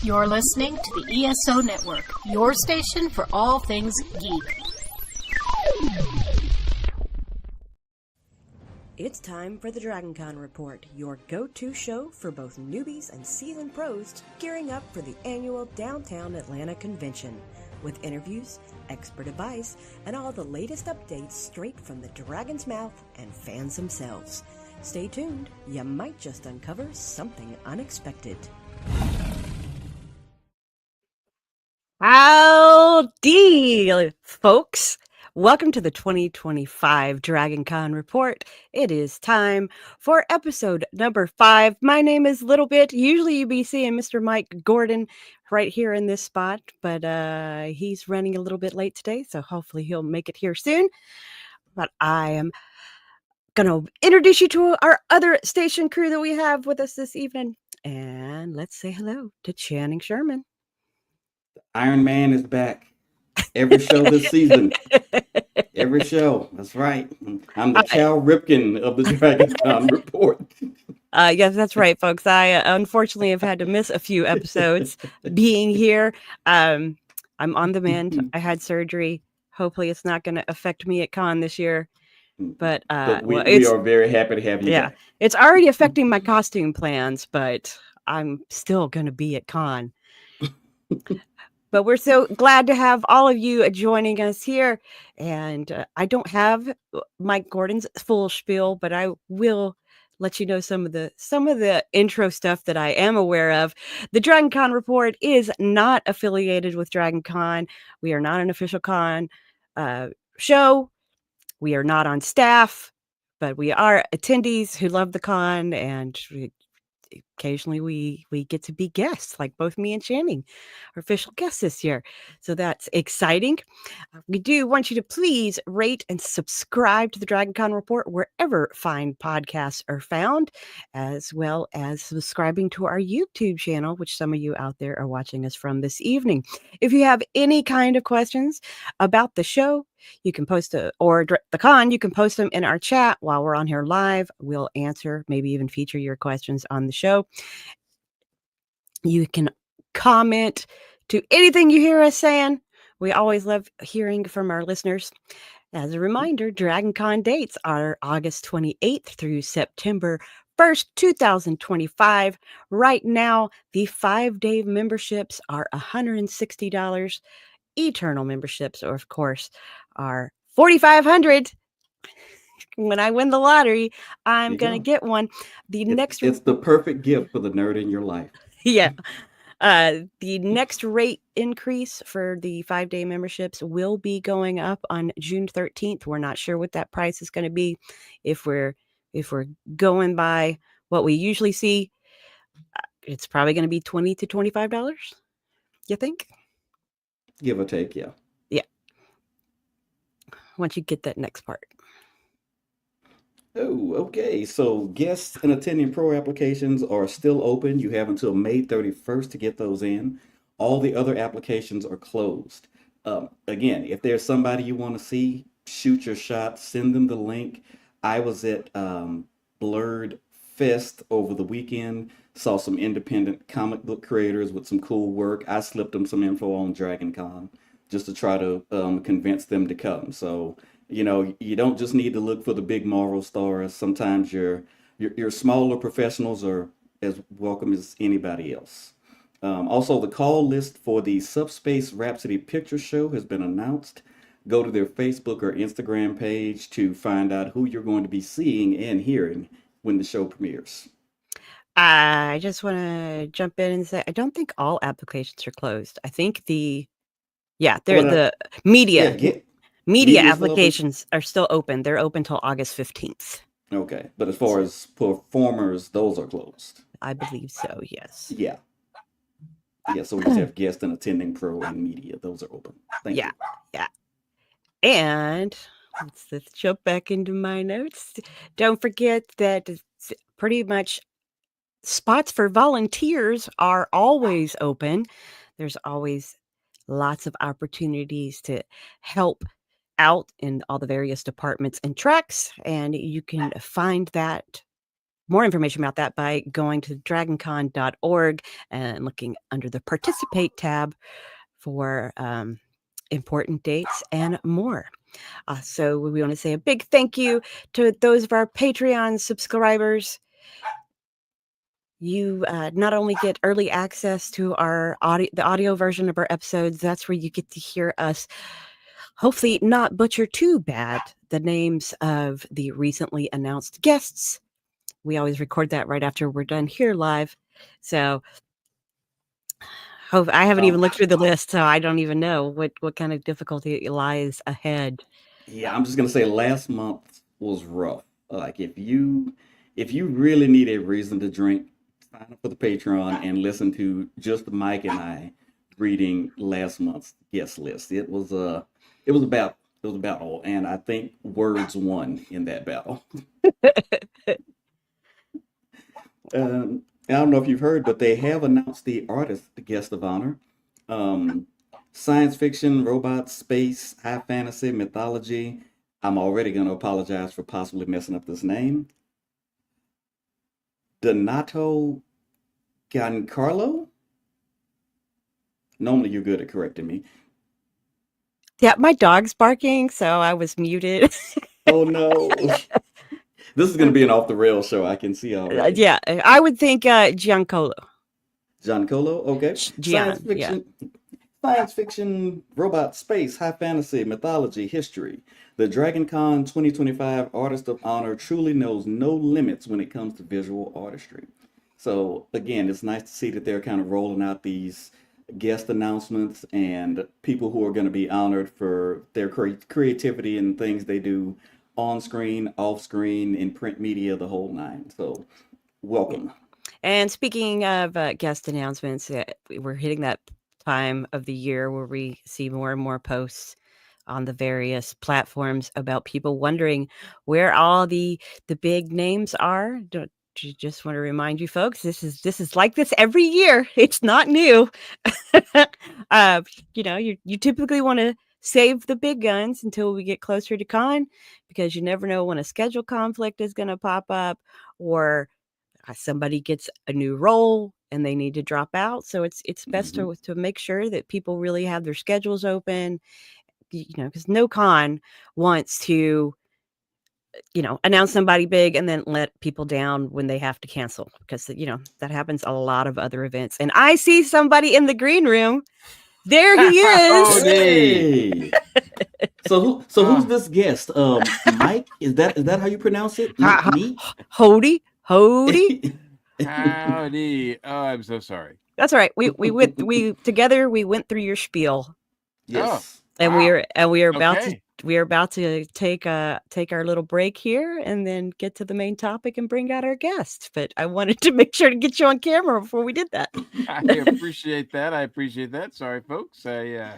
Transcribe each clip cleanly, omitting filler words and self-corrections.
You're listening to the ESO Network, your station for all things geek. It's time for the DragonCon Report, your go-to show for both newbies and seasoned pros gearing up for the annual Downtown Atlanta Convention, with interviews, expert advice, and all the latest updates straight from the dragon's mouth and fans themselves. Stay tuned, you might just uncover something unexpected. Howdy, folks. Welcome to the 2025 DragonCon Report. It is time for episode number 5. My name is Little Bit. Usually you'd be seeing Mr. Mike Gordon right here in this spot, but he's running a little bit late today, so hopefully he'll make it here soon. But I am going to introduce you to our other station crew that we have with us this evening. And let's say hello to Channing Sherman. Iron Man is back. Every show this season. Every show. That's right. I'm the Cal Ripken of the DragonCon Report. Yes, that's right, folks. I unfortunately have had to miss a few episodes being here. I'm on the mend. I had surgery. Hopefully it's not going to affect me at con this year. But, we are very happy to have you back. It's already affecting my costume plans, but I'm still going to be at con. But we're so glad to have all of you joining us here. And I don't have Mike Gordon's full spiel, but I will let you know some of the intro stuff that I am aware of. The DragonCon Report is not affiliated with DragonCon. We are not an official con show. We are not on staff, but we are attendees who love the con, and occasionally we get to be guests, like both me and Channing are official guests this year. So that's exciting. We do want you to please rate and subscribe to the DragonCon Report wherever fine podcasts are found, as well as subscribing to our YouTube channel, which some of you out there are watching us from this evening. If you have any kind of questions about the show, you can post or the con, you can post them in our chat while we're on here live. We'll answer, maybe even feature your questions on the show. You can comment to anything you hear us saying. We always love hearing from our listeners. As a reminder, DragonCon dates are August 28th through September 1st, 2025. Right now, the 5-day memberships are $160. Eternal memberships, or of course, are $4,500. When I win the lottery, I'm gonna get one. It's the perfect gift for the nerd in your life. Yeah. The next rate increase for the 5-day memberships will be going up on June 13th. We're not sure what that price is going to be. If we're going by what we usually see, it's probably going to be $20 to $25. You think? Give or take, yeah. Yeah. Once you get that next part. Oh, okay. So guests and attending pro applications are still open. You have until May 31st to get those in. All the other applications are closed. Again, if there's somebody you want to see, shoot your shot, send them the link. I was at Blurred Fest over the weekend, saw some independent comic book creators with some cool work. I slipped them some info on DragonCon just to try to convince them to come. So, you know, you don't just need to look for the big Marvel stars. Sometimes your smaller professionals are as welcome as anybody else. Also, the call list for the Subspace Rhapsody Picture Show has been announced. Go to their Facebook or Instagram page to find out who you're going to be seeing and hearing when the show premieres. I just want to jump in and say, I don't think all applications are closed. I think the media applications are still open. They're open till August 15th. Okay. But as far as performers, those are closed. I believe so, yes. Yeah. Yeah, so we just have guest and attending pro and media. Those are open. Thank you. Yeah. And let's jump back into my notes. Don't forget that pretty much spots for volunteers are always open. There's always lots of opportunities to help out in all the various departments and tracks, and you can find that more information about that by going to dragoncon.org and looking under the Participate tab for important dates and more. So we want to say a big thank you to those of our Patreon subscribers. You not only get early access to the audio version of our episodes, that's where you get to hear us hopefully not butcher too bad the names of the recently announced guests. We always record that right after we're done here live. So I haven't even looked through the list, so I don't even know what kind of difficulty lies ahead. Yeah, I'm just gonna say last month was rough. Like if you really need a reason to drink, sign up for the Patreon and listen to just Mike and I reading last month's guest list. It was a battle, and I think words won in that battle. I don't know if you've heard, but they have announced the artist, the guest of honor. Science fiction, robots, space, high fantasy, mythology. I'm already going to apologize for possibly messing up this name. Donato Giancarlo? Normally you're good at correcting me. Yeah, my dog's barking, so I was muted. Oh no. This is going to be an off the rails show. I can see already. Yeah, I would think Giancarlo. Giancarlo, okay. Gian, Science fiction, robot, space, high fantasy, mythology, history. The DragonCon 2025 Artist of Honor truly knows no limits when it comes to visual artistry. So again, it's nice to see that they're kind of rolling out these guest announcements and people who are going to be honored for their creativity and things they do on screen, off screen, in print media, the whole nine. So welcome. And speaking of guest announcements, we're hitting that time of the year where we see more and more posts on the various platforms about people wondering where all the big names are. Don't you just want to remind you folks, this is like this every year. It's not new. You typically want to save the big guns until we get closer to con, because you never know when a schedule conflict is going to pop up, or somebody gets a new role and they need to drop out. So it's best to make sure that people really have their schedules open, because no con wants to, announce somebody big and then let people down when they have to cancel, because, that happens a lot of other events. And I see somebody in the green room. There he is. Hey. So who's this guest? Mike? Is that how you pronounce it? Hody. Howdy. Oh, I'm so sorry. That's all right. We went through your spiel. Yes. And wow. we are about to take our little break here and then get to the main topic and bring out our guest. But I wanted to make sure to get you on camera before we did that. I appreciate that. Sorry, folks. I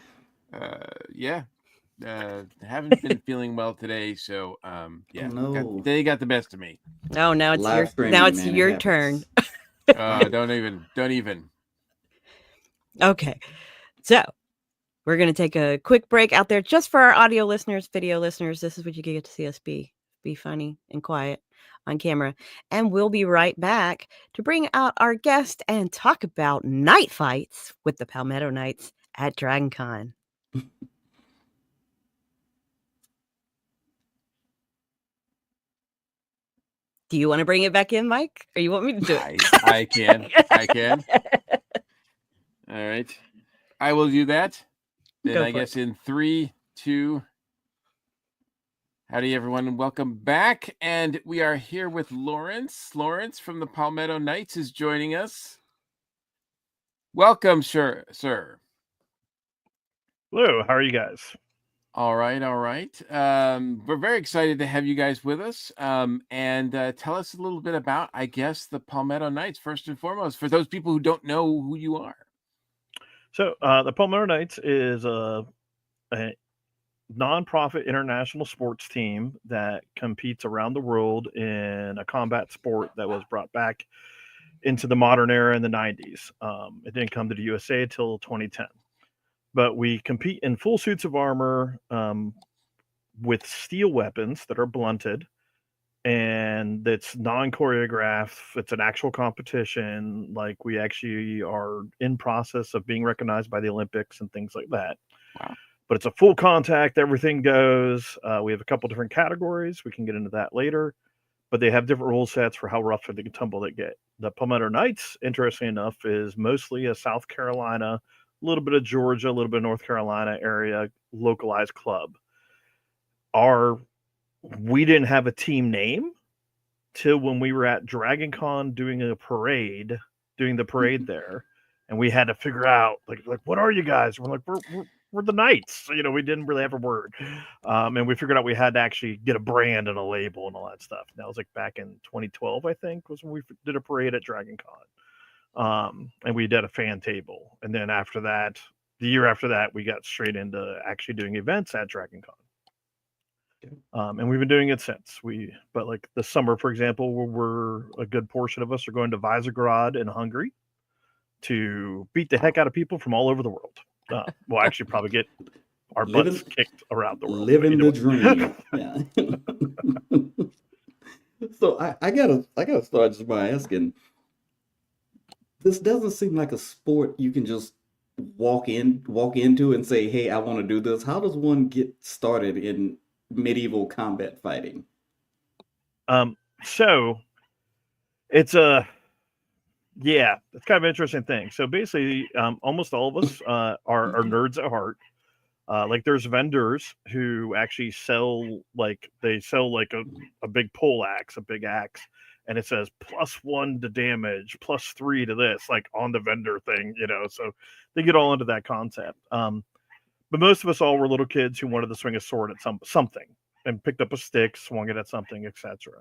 haven't been feling well today, so yeah. Oh, no. They got the best of me. Oh, now it's your turn. Don't even. Okay. So we're going to take a quick break out there just for our audio listeners, video listeners. This is what you get to see us be funny and quiet on camera. And we'll be right back to bring out our guest and talk about night fights with the Palmetto Knights at DragonCon. Do you want to bring it back in, Mike? Or you want me to do it? I can. All right. I will do that. Then I guess in 3, 2. Howdy, everyone, and welcome back. And we are here with Laurence. Laurence from the Palmetto Knights is joining us. Welcome, sir. Hello, how are you guys? All right. We're very excited to have you guys with us. And tell us a little bit about, I guess, the Palmetto Knights, first and foremost, for those people who don't know who you are. So the Palmetto Knights is a nonprofit international sports team that competes around the world in a combat sport that was brought back into the modern era in the 90s. It didn't come to the USA until 2010. But we compete in full suits of armor with steel weapons that are blunted, and it's non-choreographed. It's an actual competition. Like, we actually are in process of being recognized by the Olympics and things like that. Wow. But it's a full contact. Everything goes. We have a couple different categories. We can get into that later. But they have different rule sets for how rough or the tumble they get. The Palmetto Knights, interesting enough, is mostly a South Carolina, a little bit of Georgia, a little bit of North Carolina area localized club. We didn't have a team name till when we were at Dragon Con doing the parade there, and we had to figure out like what are you guys? We're like we're the Knights. So, we didn't really have a word, and we figured out we had to actually get a brand and a label and all that stuff. And that was like back in 2012, I think, was when we did a parade at Dragon Con, and we did a fan table. And then after that, the year after that, we got straight into actually doing events at Dragon Con. And we've been doing it since. But like the summer, for example, we're a good portion of us are going to Visegrad in Hungary to beat the heck out of people from all over the world. We'll actually probably get our butts kicked around the world. Living the dream. Yeah. So I gotta start just by asking. This doesn't seem like a sport you can just walk into and say, "Hey, I want to do this." How does one get started in medieval combat fighting? So it's it's kind of an interesting thing. So basically, almost all of us are nerds at heart. Like, there's vendors who actually sell a big pole axe, a big axe, and it says +1 to damage, +3 to this, like on the vendor thing, so they get all into that concept. But most of us all were little kids who wanted to swing a sword at something and picked up a stick, swung it at something, etc.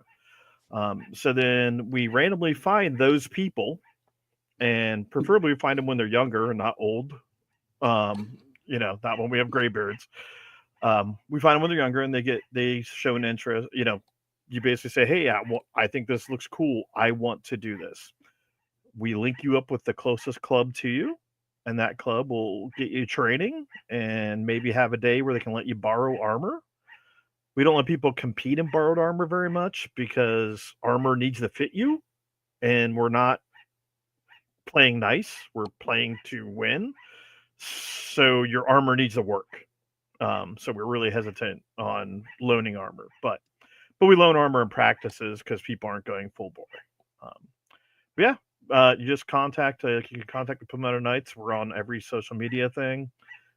So then we randomly find those people, and preferably find them when they're younger and not old. Not when we have gray beards. We find them when they're younger, and they show an interest. You basically say, "Hey, I think this looks cool. I want to do this." We link you up with the closest club to you, and that club will get you training and maybe have a day where they can let you borrow armor. We don't let people compete in borrowed armor very much because armor needs to fit you, and we're not playing nice. We're playing to win. So your armor needs to work. So we're really hesitant on loaning armor, but we loan armor in practices because people aren't going full bore. You just you can contact the Palmetto Knights. We're on every social media thing,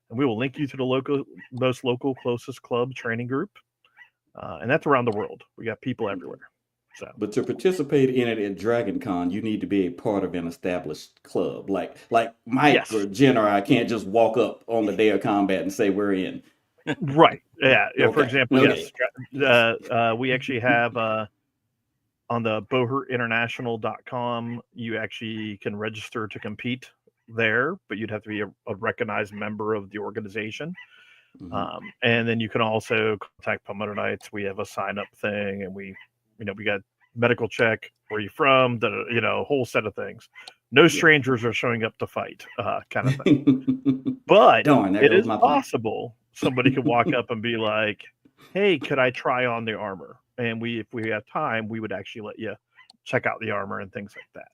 and we will link you to the most local closest club training group. And that's around the world. We got people everywhere. So, but to participate in it at Dragon Con, you need to be a part of an established club. Like Mike or Jen or I can't just walk up on the day of combat and say we're in. Right. Yeah. Okay. For example, Okay. Yes. We actually have on the bohertinternational.com, you actually can register to compete there, but you'd have to be a recognized member of the organization. Mm-hmm. And then you can also contact Palmetto Knights. We have a sign up thing, and we got medical check, where you from, a whole set of things. No strangers are showing up to fight, kind of thing. But it is possible somebody could walk up and be like, "Hey, could I try on the armor?" And if we have time, we would actually let you check out the armor and things like that.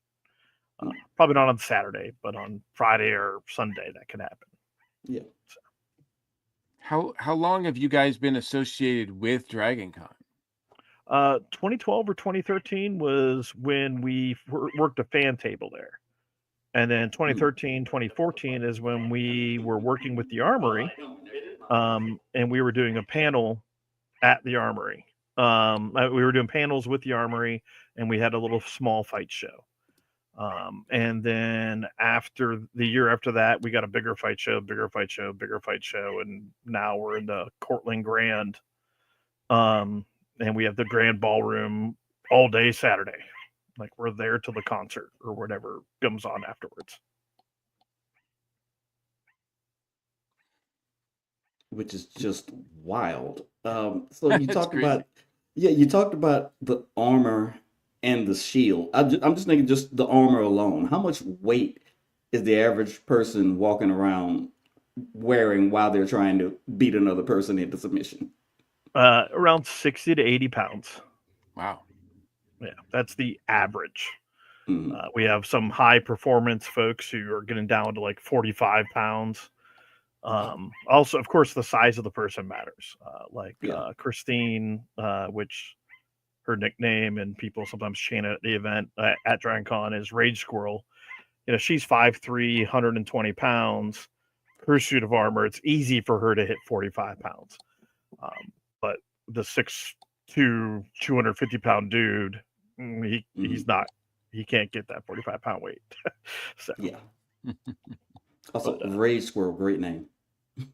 Probably not on Saturday, but on Friday or Sunday that could happen. Yeah. So. How long have you guys been associated with Dragon Con? 2012 or 2013 was when we worked a fan table there. And then 2013, 2014 is when we were working with the Armory, and we were doing a panel at the Armory. We were doing panels with the Armory, and we had a little small fight show. And then the year after that, we got a bigger fight show, and now we're in the Cortland Grand. And we have the Grand Ballroom all day Saturday. Like, we're there till the concert or whatever comes on afterwards. Which is just wild. So you talked about, you talked about the armor and the shield. I'm just thinking just the armor alone. How much weight is the average person walking around wearing while they're trying to beat another person into submission? Around 60 to 80 pounds. Wow. Yeah, that's the average. Mhm. We have some high performance folks who are getting down to like 45 pounds. Also, of course, the size of the person matters. Yeah. Christine, which her nickname and people sometimes chant it at the event at DragonCon is Rage Squirrel. She's 5'3", 120 pounds. Her suit of armor, it's easy for her to hit 45 pounds. But the 6'2", 250-pound dude, he's not. He can't get that 45-pound weight. So Yeah. Also, But, Rage Squirrel, great name.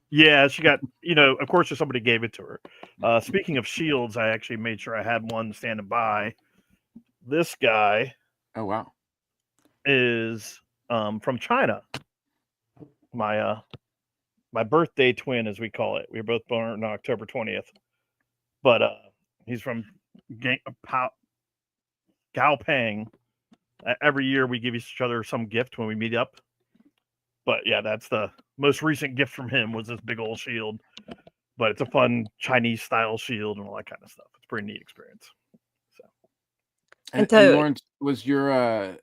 yeah, she got, of course, if somebody gave it to her. Speaking of shields, I actually made sure I had one standing by. This guy Oh, wow. is from China. My birthday twin, as we call it. We were both born on October 20th. But he's from Gaopeng. Every year we give each other some gift when we meet up. But yeah, that's the most recent gift from him was this big old shield. But it's a fun Chinese style shield and all that kind of stuff. It's a pretty neat experience. And Laurence, was your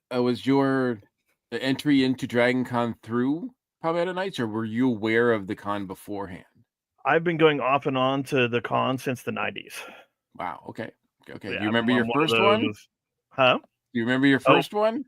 entry into DragonCon through Palmetto Knights, or were you aware of the con beforehand? I've been going off and on to the con since the 90s. Wow. Okay. Yeah, Do you remember your first one? Huh? Do you remember your first one?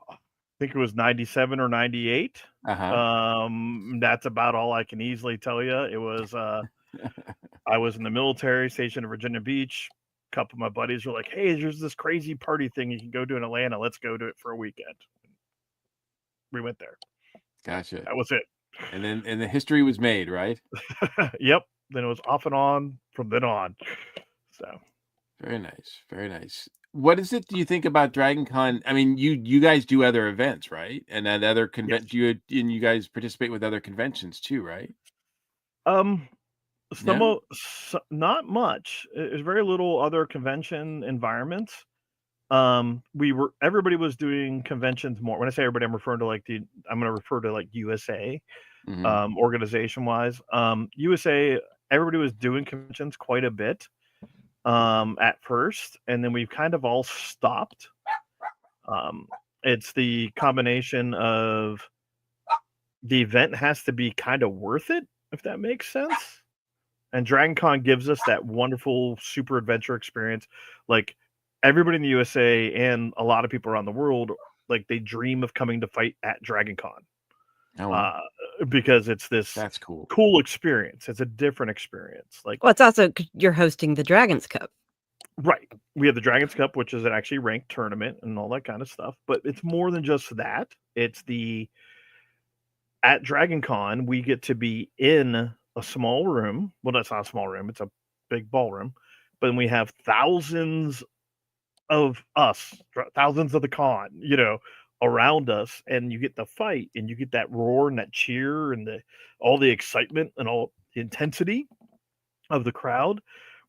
I think it was 97 or 98. That's about all I can easily tell you. It was I was in the military stationed in Virginia Beach. A couple of my buddies were like, "Hey, there's this crazy party thing you can go do in Atlanta. Let's go do it for a weekend." We went there. Gotcha. That was it. And the history was made, right? Yep. Then it was off and on from then on. So very nice. Very nice. What is it do you think about DragonCon? I mean, you guys do other events, right? And at other conventions, yes. you guys participate with other conventions too, right? Not much. There's very little other convention environments. Everybody was doing conventions more. When I say everybody, I'm referring to I'm going to refer to like USA, organization wise. USA, everybody was doing conventions quite a bit at first, and then we've kind of all stopped. It's the combination of the event has to be kind of worth it, if that makes sense. And DragonCon gives us that wonderful super adventure experience. Like everybody in the USA and a lot of people around the world, like they dream of coming to fight at DragonCon. Oh, wow. Because it's that's cool experience. It's a different experience. Like, well, it's also you're hosting the Dragons Cup. Right. We have the Dragons Cup, which is an actually ranked tournament and all that kind of stuff. But it's more than just that. It's at DragonCon, we get to be in a small room. Well, that's not a small room. It's a big ballroom. But then we have thousands of us, thousands of the con, around us. And you get the fight and you get that roar and that cheer and all the excitement and all the intensity of the crowd.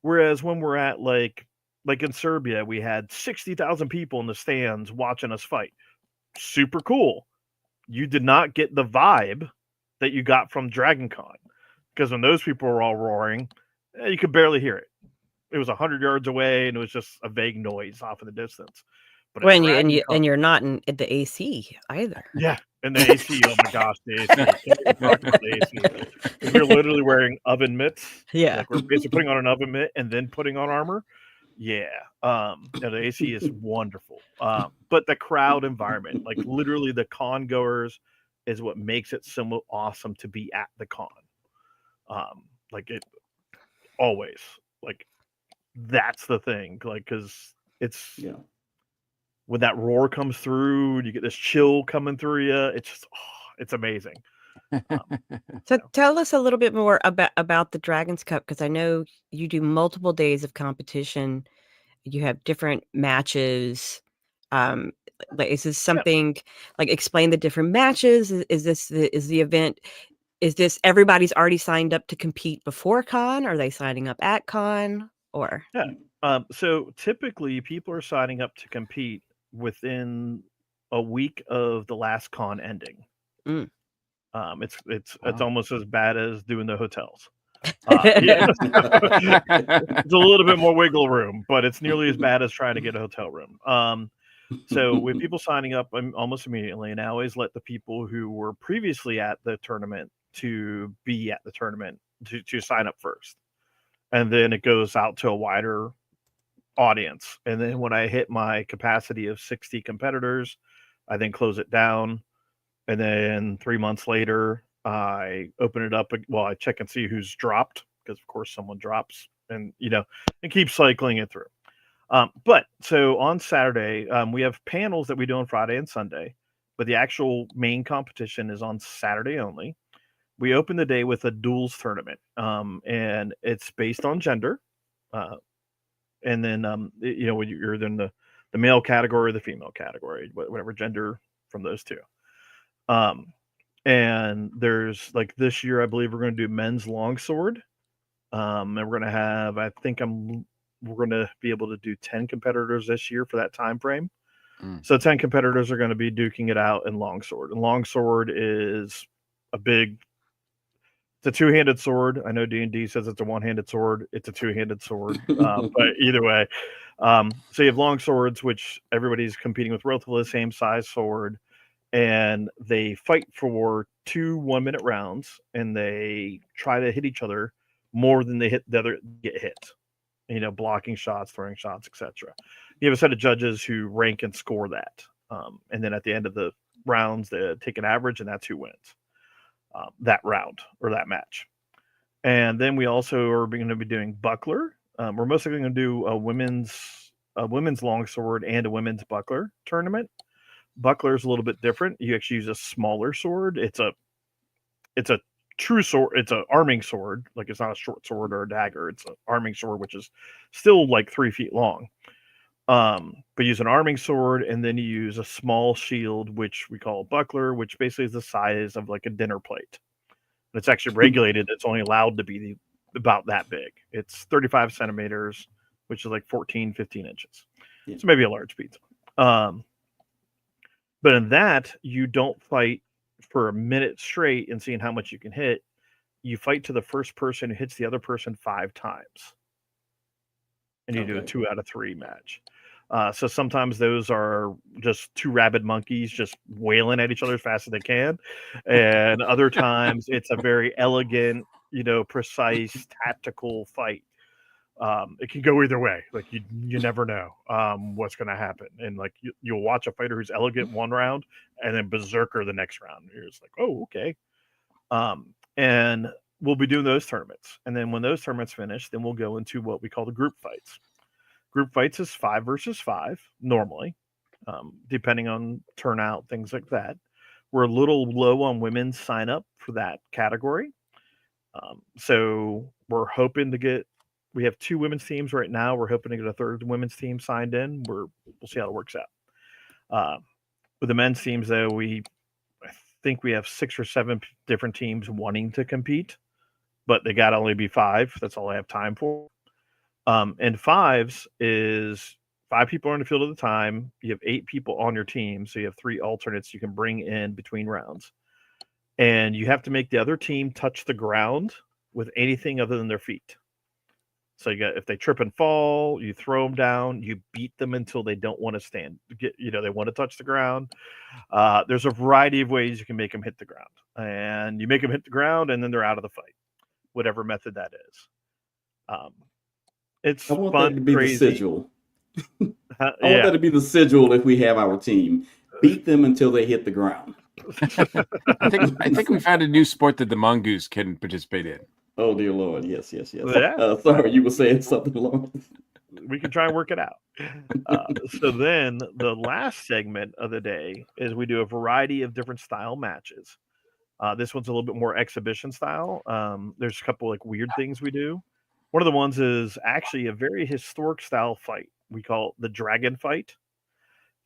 Whereas when we're at like in Serbia, we had 60,000 people in the stands watching us fight. Super cool. You did not get the vibe that you got from DragonCon, because when those people were all roaring, you could barely hear it. It was 100 yards away, and it was just a vague noise off in the distance. But you're not in the AC either. Yeah, and the AC. Oh my gosh, the AC. The AC. We're literally wearing oven mitts. Yeah, like we're basically putting on an oven mitt and then putting on armor. Yeah, the AC is wonderful. But the crowd environment, like literally the con goers, is what makes it so awesome to be at the con. Like it always, like that's the thing. Like, because it's when that roar comes through, you get this chill coming through you. It's just, it's amazing. So tell us a little bit more about the Dragons Cup, because I know you do multiple days of competition. You have different matches. Is this something like explain the different matches? Is the event? Is this everybody's already signed up to compete before con? Are they signing up at con? Or so typically people are signing up to compete within a week of the last con ending. It's almost as bad as doing the hotels. Yeah. It's a little bit more wiggle room, but it's nearly as bad as trying to get a hotel room. So with people signing up almost immediately, and I always let the people who were previously at the tournament to be at the tournament to sign up first. And then it goes out to a wider audience. And then when I hit my capacity of 60 competitors, I then close it down. And then 3 months later, I open it up. Well, I check and see who's dropped, because of course someone drops, and and keep cycling it through. But so on Saturday, we have panels that we do on Friday and Sunday, but the actual main competition is on Saturday only. We open the day with a duels tournament, and it's based on gender. And then, when you're in the male category or the female category, whatever gender from those two. And there's like this year, I believe we're going to do men's longsword. And we're going to have, we're going to be able to do 10 competitors this year for that time frame. So 10 competitors are going to be duking it out in longsword. And longsword is it's a two-handed sword. I know D&D says it's a one-handed sword. It's a two-handed sword. But either way, so you have long swords, which everybody's competing with relatively the same size sword. And they fight for 2 1-minute rounds, and they try to hit each other more than they hit the other get hit. Blocking shots, throwing shots, etc. You have a set of judges who rank and score that. And then at the end of the rounds, they take an average, and that's who wins that round or that match. And then we also are going to be doing buckler. We're mostly going to do a women's longsword and a women's buckler tournament. Buckler is a little bit different. You actually use a smaller sword. It's a true sword. It's an arming sword. Like, it's not a short sword or a dagger. It's an arming sword, which is still like 3 feet long. But you use an arming sword, and then you use a small shield, which we call a buckler, which basically is the size of like a dinner plate. And it's actually regulated. It's only allowed to be about that big. It's 35 centimeters, which is like 15 inches. Yeah. So maybe a large pizza. But in that, you don't fight for a minute straight and seeing how much you can hit. You fight to the first person who hits the other person 5 times. And you do a 2 out of 3 match. So sometimes those are just 2 rabid monkeys just wailing at each other as fast as they can. And other times it's a very elegant, precise, tactical fight. It can go either way. Like, you never know what's going to happen. And like you'll watch a fighter who's elegant one round and then berserker the next round. You're just like, oh, okay. And we'll be doing those tournaments. And then when those tournaments finish, then we'll go into what we call the group fights. Group fights is 5 versus 5 normally, depending on turnout, things like that. We're a little low on women's sign up for that category. So we're hoping to we have 2 women's teams right now. We're hoping to get a 3rd women's team signed in. We'll see how it works out. With the men's teams, though, I think we have 6 or 7 different teams wanting to compete, but they got to only be 5. That's all I have time for. And 5s is 5 people are on the field at the time. You have 8 people on your team, so you have 3 alternates you can bring in between rounds. And you have to make the other team touch the ground with anything other than their feet. So if they trip and fall, you throw them down, you beat them until they don't want to stand. They want to touch the ground. There's a variety of ways you can make them hit the ground. And you make them hit the ground, and then they're out of the fight, whatever method that is. It's I want fun, that to be crazy. the sigil. I want that to be the sigil if we have our team. Beat them until they hit the ground. I think we found a new sport that the mongoose can participate in. Oh, dear Lord. Yes. Yeah. Sorry, you were saying something, Laurence. We can try and work it out. So then the last segment of the day is we do a variety of different style matches. This one's a little bit more exhibition style. There's a couple like weird things we do. One of the ones is actually a very historic style fight. We call it the dragon fight.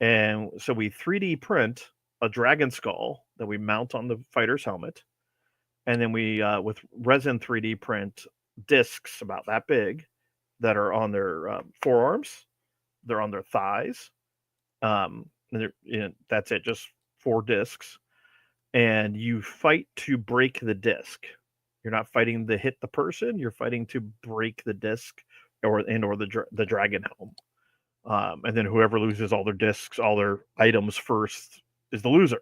And so we 3D print a dragon skull that we mount on the fighter's helmet. And then we, with resin 3D print discs about that big that are on their forearms. They're on their thighs. And that's it, just 4 discs. And you fight to break the disc. You're not fighting to hit the person. You're fighting to break the disc or the dragon helm. And then whoever loses all their discs, all their items first is the loser.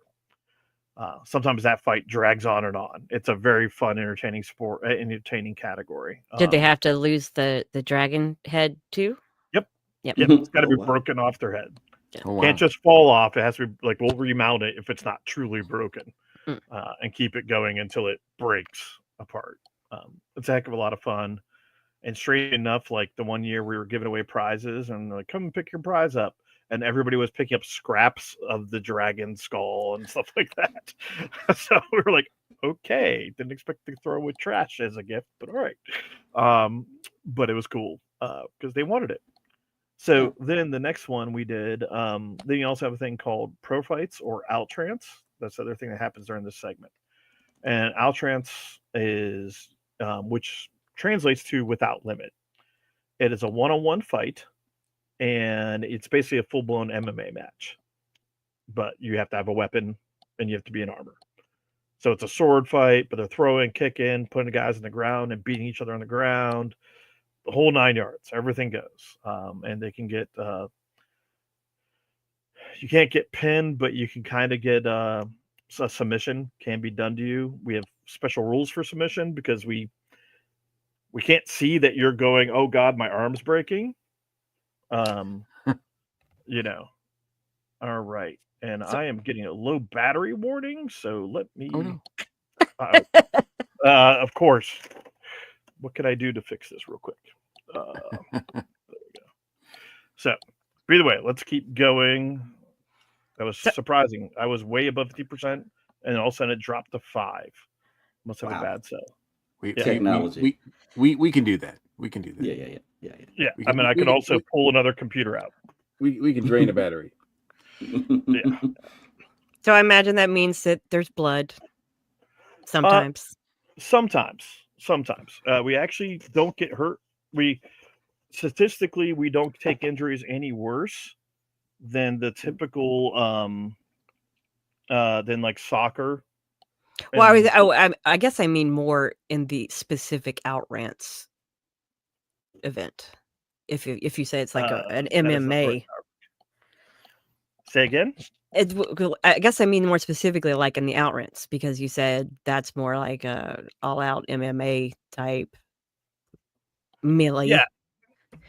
Sometimes that fight drags on and on. It's a very fun, entertaining entertaining category. Did they have to lose the dragon head too? Yep. Yep. It's got to Oh, be wow. broken off their head. Oh, wow. Can't just fall off. It has to be like, we'll remount it if it's not truly broken, and keep it going until it breaks apart. It's a heck of a lot of fun. And straight enough, like the one year we were giving away prizes and like, come and pick your prize up. And everybody was picking up scraps of the dragon skull and stuff like that. So we were like, okay, didn't expect to throw away trash as a gift, but all right. But it was cool because they wanted it. So then the next one we did, then you also have a thing called Pro Fights or Outrance. That's the other thing that happens during this segment. And Outrance is, which translates to without limit. It is a one-on-one fight, and it's basically a full-blown MMA match. But you have to have a weapon, and you have to be in armor. So it's a sword fight, but they're throwing, kicking, putting the guys on the ground and beating each other on the ground. The whole 9 yards, everything goes. And they can get, you can't get pinned, but you can kind of get a submission can be done to you. We have special rules for submission because we can't see that you're going, oh God, my arm's breaking. You know, all right. And I am getting a low battery warning. So let me, of course, what can I do to fix this real quick? There we go. So either way, let's keep going. That was surprising. I was way above 50%, and all of a sudden it dropped to 5. Must have a bad cell. Technology. We can do that. We can do that. Yeah. I mean, I could also pull another computer out. We can drain a battery. Yeah. So I imagine that means that there's blood sometimes. Sometimes. We actually don't get hurt. Statistically, we don't take injuries any worse than the typical than like soccer. Well, I guess I mean more in the specific Outrance event. If you say it's like an MMA. Say again? I guess I mean more specifically like in the Outrance, because you said that's more like a all-out MMA type melee.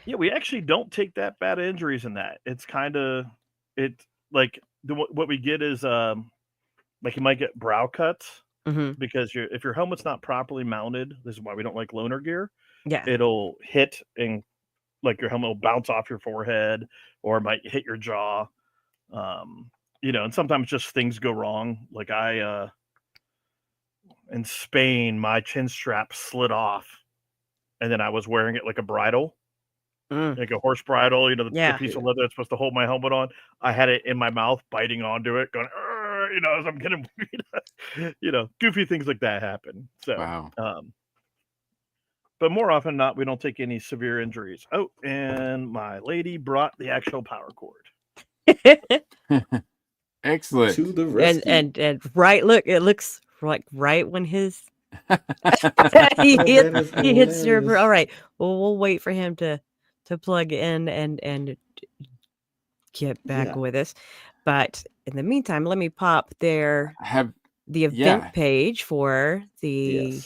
Yeah, we actually don't take that bad injuries in that. It's kind of like what we get is like you might get brow cuts because if your helmet's not properly mounted, this is why we don't like loaner gear. Yeah, it'll hit and like your helmet will bounce off your forehead or it might hit your jaw. You know, and sometimes just things go wrong. Like in Spain, my chin strap slid off, and then I was wearing it like a bridle. Like a horse bridle, you know, the piece of leather that's supposed to hold my helmet on. I had it in my mouth, biting onto it, going, you know, as I'm getting, you know, goofy things like that happen. So, wow. But more often than not, we don't take any severe injuries. Oh, and my lady brought the actual power cord. Excellent. To the rescue. and right, look, it looks like right when his he hits server. All right, well, we'll wait for him to plug in and get back with us. But in the meantime, let me pop the event page for the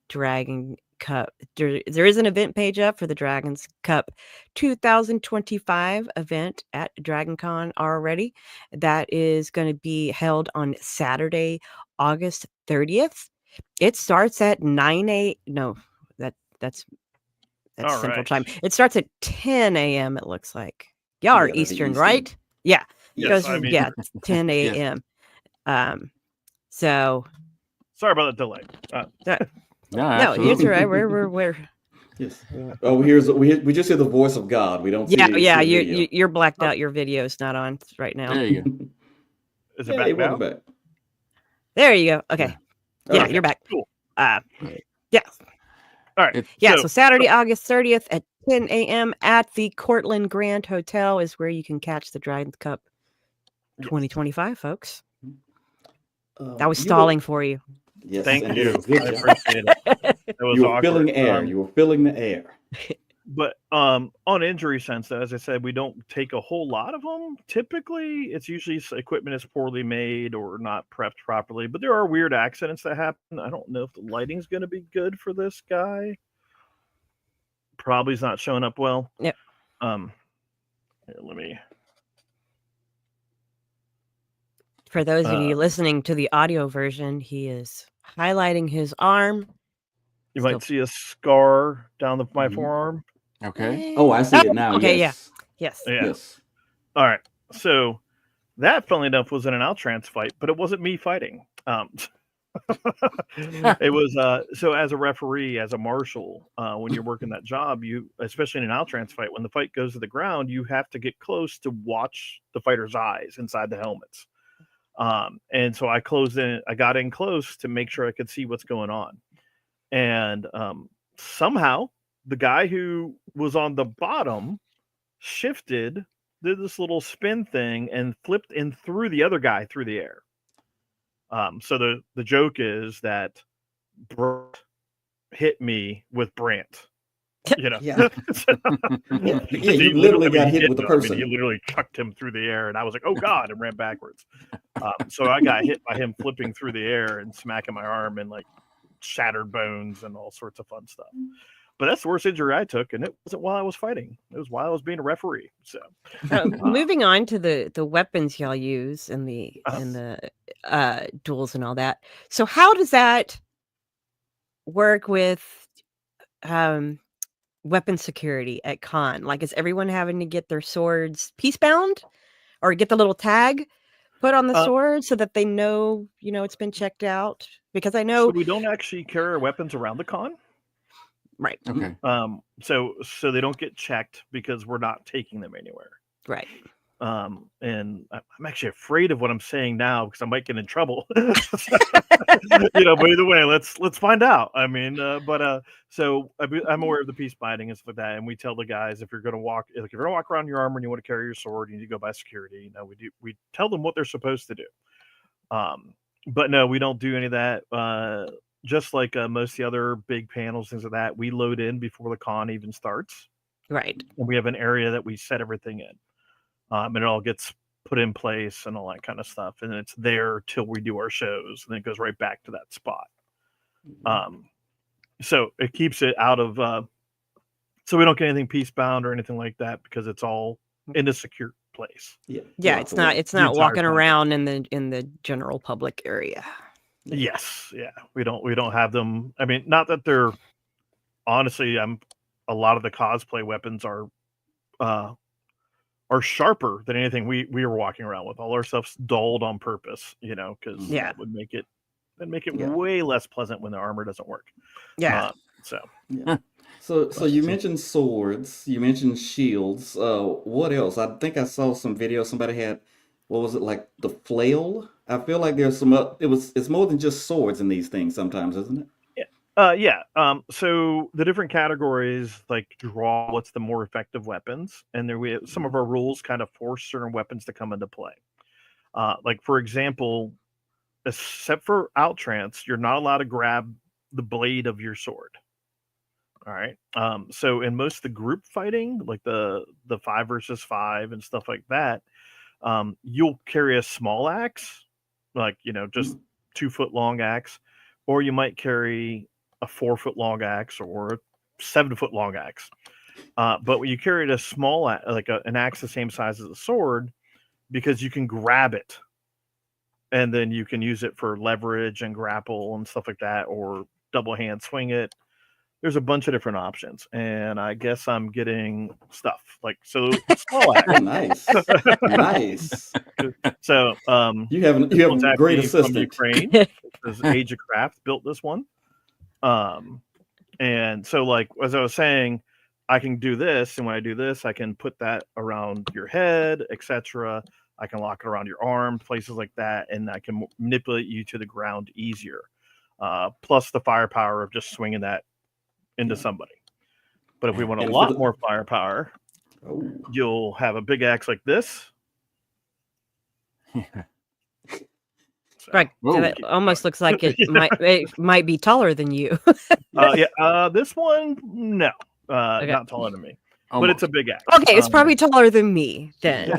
Dragon Cup. There is an event page up for the Dragons Cup 2025 event at DragonCon already. That is going to be held on Saturday, August 30th. It starts at 9 a.m. No, that's Central Time. It starts at 10 a.m. It looks like. Y'all are Eastern, right? Yeah. Yes, It's 10 a.m. So sorry about the delay. No, it's all right. We're Yes. Oh, we just hear the voice of God. We don't see you're blacked out. Your video is not on right now. There you go. Is it back now? Back. There you go. Okay. Yeah, you're back. Cool. Yeah. All right. So Saturday, August 30th at 10 a.m. at the Cortland Grand Hotel is where you can catch the Dragons Cup 2025, folks. That was stalling for you. Yes, Thank and you. did a good I job. appreciate it. That was You were awkward. filling air. You were filling the air. But on injury sense, though, as I said, we don't take a whole lot of them. Typically, it's usually equipment is poorly made or not prepped properly. But there are weird accidents that happen. I don't know if the lighting's going to be good for this guy. Probably is not showing up well. Yep. Here, let me. For those of you listening to the audio version, he is highlighting his arm. You Still- might see a scar down my forearm. Okay. Oh, I see it now. Okay, Yes. Yes. Yeah. Yes. All right. So that, funnily enough, was in an Altrans fight, but it wasn't me fighting. It was so as a referee, as a marshal, when you're working that job, you, especially in an Altrans fight, when the fight goes to the ground, you have to get close to watch the fighter's eyes inside the helmets. And so I got in close to make sure I could see what's going on. And somehow the guy who was on the bottom shifted, did this little spin thing, and flipped and threw the other guy through the air. So the joke is that Brett hit me with Brant. You know, Yeah. yeah, You literally got hit with the person. he literally chucked him through the air, and I was like, "Oh God!" and ran backwards. So I got hit by him flipping through the air and smacking my arm and like shattered bones and all sorts of fun stuff. But that's the worst injury I took, and it wasn't while I was fighting. It was while I was being a referee. So, moving on to the weapons y'all use in the duels and all that. So how does that work with weapon security at con? Like, is everyone having to get their swords piece bound or get the little tag put on the sword so that they know, it's been checked out? Because I know so we don't actually carry our weapons around the con. Right. Okay. So they don't get checked because we're not taking them anywhere. Right. And I'm actually afraid of what I'm saying now because I might get in trouble. But either way, let's find out. I mean, so I'm aware of the piece binding and stuff like that, and we tell the guys if you're going to walk around your armor and you want to carry your sword, you need to go by security. We tell them what they're supposed to do. But no, we don't do any of that. Just like most of the other big panels, things like that, we load in before the con even starts. Right. And we have an area that we set everything in. And it all gets put in place and all that kind of stuff. And it's there till we do our shows. And then it goes right back to that spot. So it keeps it out of, so we don't get anything piece bound or anything like that because it's all in a secure place. Yeah. It's not walking around in the general public area. Yes. Yeah. We don't have them. I mean, not that they're honestly, a lot of the cosplay weapons are sharper than anything we were walking around with. All our stuff's dulled on purpose, because that would make it way less pleasant when the armor doesn't work. Yeah. So you mentioned swords, you mentioned shields. What else? I think I saw some video. Somebody had, what was it, like the flail? I feel like there's some. It's more than just swords in these things sometimes, isn't it? So the different categories like draw what's the more effective weapons, and there we have, some of our rules kind of force certain weapons to come into play. Like for example, except for Outtrance, you're not allowed to grab the blade of your sword. All right. So in most of the group fighting, like the 5 versus 5 and stuff like that, you'll carry a small axe, like just 2 foot long axe, or you might carry a 4 foot long axe or a 7 foot long axe. But when you carry a small, an axe the same size as a sword, because you can grab it and then you can use it for leverage and grapple and stuff like that, or double hand swing it. There's a bunch of different options, and I guess I'm getting stuff like small axe. Oh, nice, nice. So you have a great assistant. From Ukraine. This Age of Craft built this one. And so like as I was saying, I can do this, and when I do this, I can put that around your head, etc. I can lock it around your arm, places like that, and I can manipulate you to the ground easier. Plus the firepower of just swinging that into somebody. But if we want a lot more firepower, you'll have a big axe like this. So. Right. Whoa. So it almost looks like it might be taller than you. This one, no, Okay. not taller than me, but Almost. it's a big axe. Okay, it's probably taller than me then.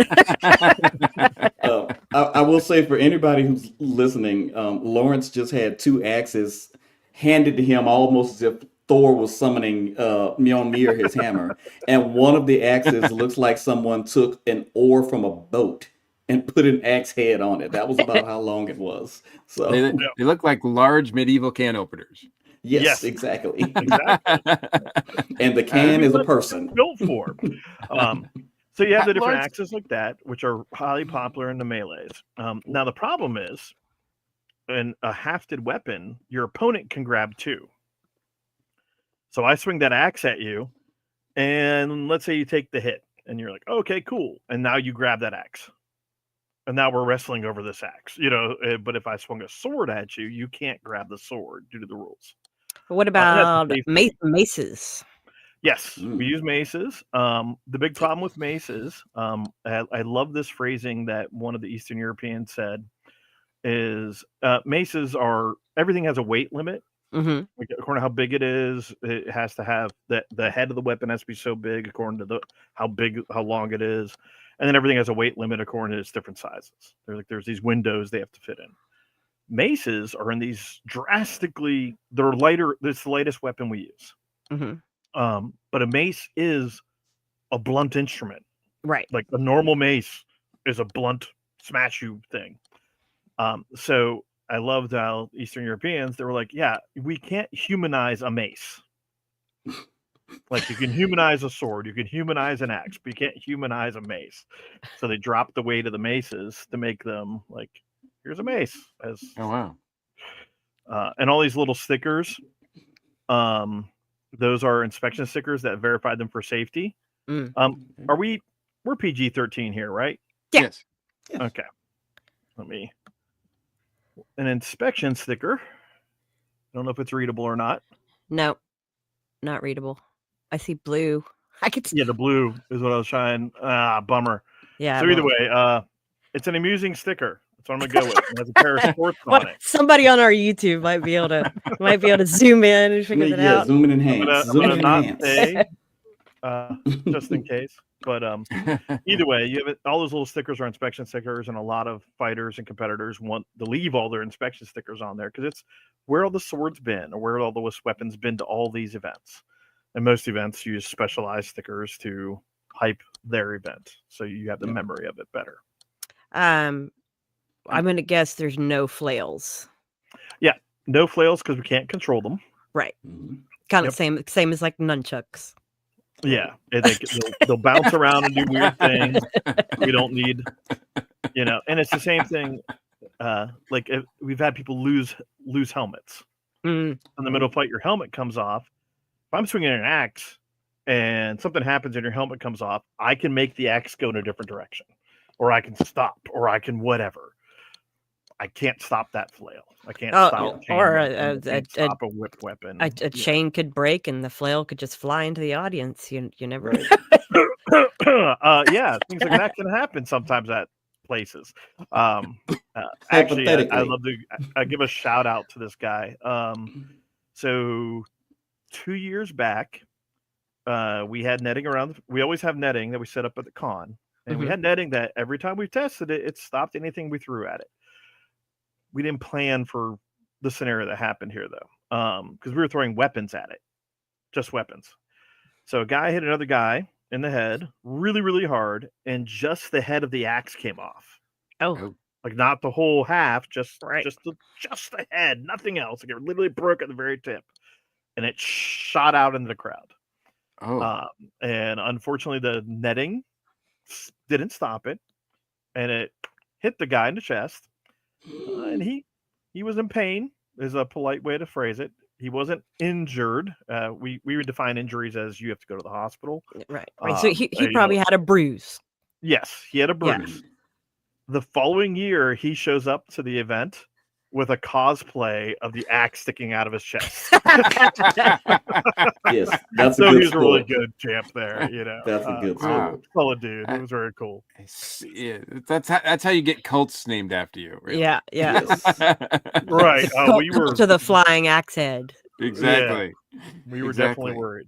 I will say for anybody who's listening, Lawrence just had 2 axes handed to him almost as if Thor was summoning Mjolnir, his hammer. And one of the axes looks like someone took an oar from a boat and put an axe head on it. That was about how long it was. So They look like large medieval can openers. yes, exactly. Exactly. And the can is a person. Built for. So you have the different Lawrence- axes like that, which are highly popular in the melees. Now the problem is, in a hafted weapon, your opponent can grab 2. So I swing that axe at you, and let's say you take the hit, and you're like, okay, cool. And now you grab that axe. And now we're wrestling over this axe, but if I swung a sword at you, you can't grab the sword due to the rules. What about maces? Yes, we use maces. The big problem with maces, I love this phrasing that one of the Eastern Europeans said, is maces are, everything has a weight limit. Mm-hmm. Like, according to how big it is, it has to have the head of the weapon has to be so big according to how long it is, and then everything has a weight limit according to its different sizes. There's these windows they have to fit in. Maces are in these they're lighter. It's the lightest weapon we use. Mm-hmm. But a mace is a blunt instrument. Right. Like a normal mace is a blunt smash you thing. So I loved how Eastern Europeans, they were like, yeah, we can't humanize a mace. Like, you can humanize a sword, you can humanize an axe, but you can't humanize a mace. So they dropped the weight of the maces to make them like, here's a mace. Oh, wow. And all these little stickers, those are inspection stickers that verify them for safety. We're PG-13 here, right? Yeah. Yes. Okay. An inspection sticker. I don't know if it's readable or not. No, not readable. I see blue. I could. Yeah, the blue is what I was trying. Bummer. Yeah. So either way, it's an amusing sticker. That's what I'm gonna go with. It has a pair of sports on it. Somebody on our YouTube might be able to zoom in and figure that out. Zoom and enhance. I'm gonna not say, just in case. But either way, you have all those little stickers are inspection stickers, and a lot of fighters and competitors want to leave all their inspection stickers on there because it's where all the swords been or where all the weapons been to all these events. And most events use specialized stickers to hype their event, so you have the memory of it better. I'm gonna guess there's no flails. Yeah, no flails because we can't control them. Right. Kind of same as like nunchucks. Yeah, they'll bounce around and do weird things. We don't need, and it's the same thing. Like we've had people lose helmets in the middle of a fight. Your helmet comes off. If I'm swinging an axe and something happens and your helmet comes off, I can make the axe go in a different direction, or I can stop, or I can whatever. I can't stop that flail. I can't stop. Stop a whip weapon. A chain could break and the flail could just fly into the audience. You never. Things like that can happen sometimes at places. Actually, I love to give a shout out to this guy. So 2 years back, we had netting around. We always have netting that we set up at the con, and we had netting that every time we tested it, it stopped anything we threw at it. We didn't plan for the scenario that happened here, though, because we were throwing weapons at it, just weapons. So a guy hit another guy in the head really, really hard, and just the head of the axe came off. Oh, like not the whole half, just the head, nothing else. Like it literally broke at the very tip, and it shot out into the crowd. And unfortunately, the netting didn't stop it, and it hit the guy in the chest. And he was in pain, is a polite way to phrase it. He wasn't injured. We would define injuries as you have to go to the hospital. Right. So he probably had a bruise. Yes, he had a bruise. Yeah. The following year, he shows up to the event with a cosplay of the axe sticking out of his chest. Yes, that's a So good he was a really sport. good champ there, you know. That's a good Wow. sport. Solid dude. It was very cool. Yeah, that's how you get cults named after you. Really. Yeah. Yes. Right. We were to the flying axe head. Exactly. we were Exactly. definitely worried.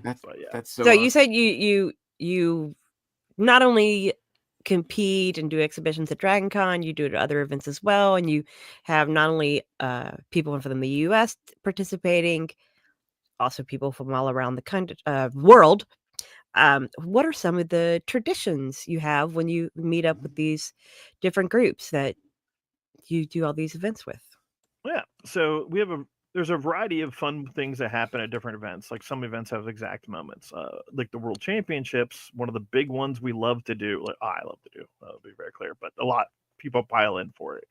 That's But yeah. that's So so. you said you not only compete and do exhibitions at Dragon Con, you do it at other events as well, and you have not only people from the U.S. participating, also people from all around the country, world. What are some of the traditions you have when you meet up with these different groups that you do all these events with? Yeah. So there's a variety of fun things that happen at different events. Like some events have exact moments. Like the World Championships, one of the big ones we love to do, like I love to do, I'll be very clear, but a lot of people pile in for it,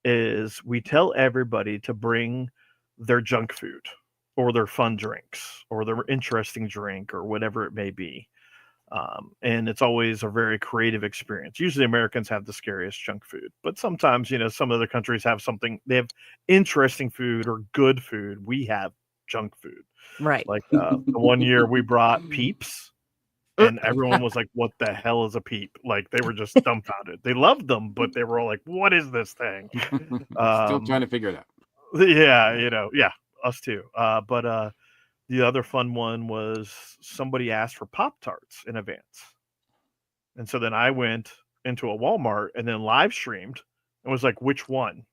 is we tell everybody to bring their junk food or their fun drinks or their interesting drink or whatever it may be. And it's always a very creative experience. Usually Americans have the scariest junk food, but sometimes, some other countries have something, they have interesting food or good food. We have junk food. Right. Like the one year we brought Peeps and everyone was like, what the hell is a Peep? Like they were just dumbfounded. They loved them, but they were all like, what is this thing? Still trying to figure it out. Yeah, us too. But the other fun one was somebody asked for Pop-Tarts in advance. And so then I went into a Walmart and then live streamed and was like, which one?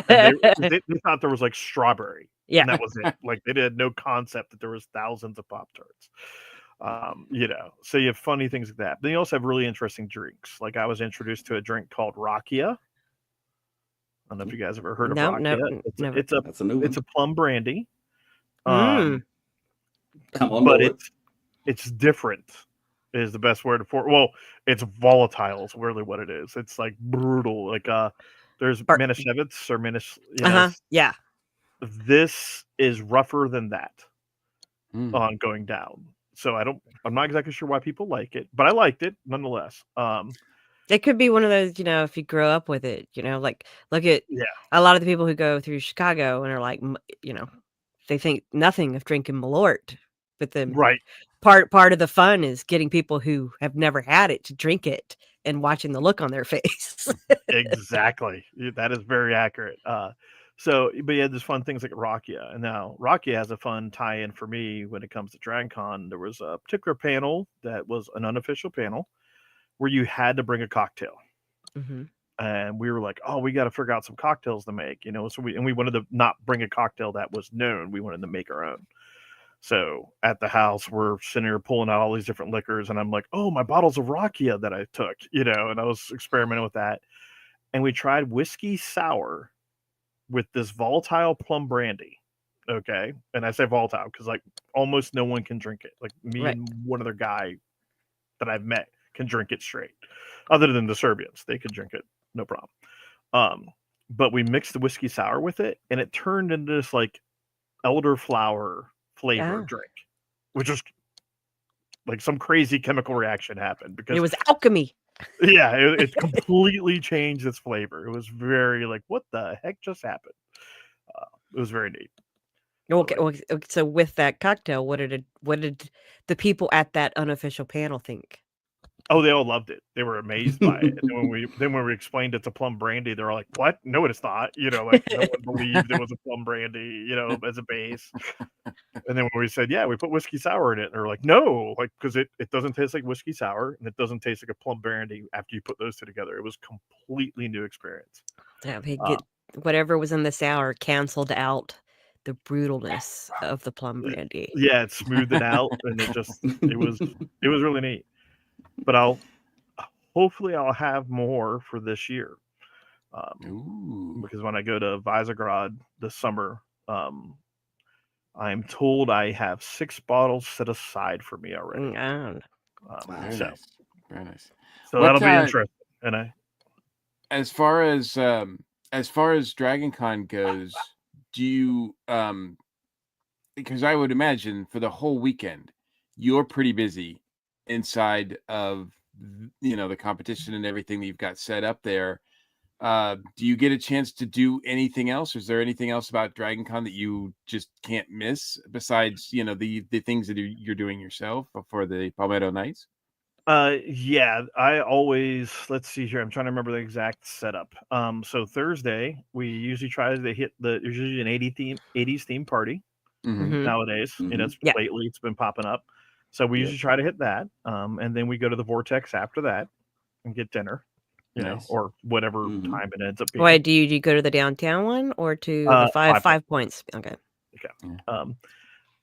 And they thought there was like strawberry. Yeah. And that was it. Like they had no concept that there was thousands of Pop-Tarts. So you have funny things like that. Then you also have really interesting drinks. Like I was introduced to a drink called Rakia. I don't know if you guys ever heard of Rakia. That's a new one. It's a plum brandy. I'm on But board. it's different is the best word for it. Well, it's volatile is really what it is. It's like brutal. Like there's Manischewitz or Manisch. Yeah. This is rougher than that on going down. So I'm not exactly sure why people like it, but I liked it nonetheless. It could be one of those, if you grow up with it, like look at a lot of the people who go through Chicago and are like, they think nothing of drinking Malort, but the part of the fun is getting people who have never had it to drink it and watching the look on their face. Exactly. That is very accurate. But you had these fun things like Rakia. And now Rakia has a fun tie-in for me when it comes to DragonCon. There was a particular panel that was an unofficial panel where you had to bring a cocktail. Mm-hmm. And we were like, oh, we got to figure out some cocktails to make, so we wanted to not bring a cocktail that was known. We wanted to make our own. So at the house, we're sitting here pulling out all these different liquors, and I'm like, oh, my bottles of Rakia that I took, and I was experimenting with that. And we tried whiskey sour with this volatile plum brandy. Okay. And I say volatile because like almost no one can drink it. Like me and one other guy that I've met can drink it straight. Other than the Serbians, they could drink it. No problem. But we mixed the whiskey sour with it, and it turned into this like elderflower flavor drink, which is like some crazy chemical reaction happened because it was alchemy. Yeah, it completely changed its flavor. It was very like, what the heck just happened? It was very neat. Okay, so with that cocktail, what did the people at that unofficial panel think? Oh, they all loved it. They were amazed by it. And when we explained it's a plum brandy, they were like, "What? No, it's not." Like no one believed it was a plum brandy, as a base. And then when we said, "Yeah, we put whiskey sour in it," and they're like, "No, like because it doesn't taste like whiskey sour and it doesn't taste like a plum brandy after you put those two together." It was completely new experience. Yeah, whatever was in the sour canceled out the brutalness of the plum brandy. Yeah, it smoothed it out, and it was really neat. But hopefully I'll have more for this year. Because when I go to Visegrad this summer, I'm told I have 6 bottles set aside for me already. Very nice. So that'll be interesting. And as far as DragonCon goes, do you because I would imagine for the whole weekend you're pretty busy inside of the competition and everything that you've got set up there. Do you get a chance to do anything else? Or is there anything else about Dragon Con that you just can't miss besides, the things that you're doing yourself for the Palmetto Knights? Yeah, I always, let's see here. I'm trying to remember the exact setup. So Thursday, we usually try to hit there's usually an 80s theme party Mhm. nowadays. It's Yeah. lately it's been popping up. So we usually try to hit that. And then we go to the Vortex after that and get dinner, Nice. or whatever Mhm. time it ends up being. Why do you go to the downtown one or to the 5 points? Okay.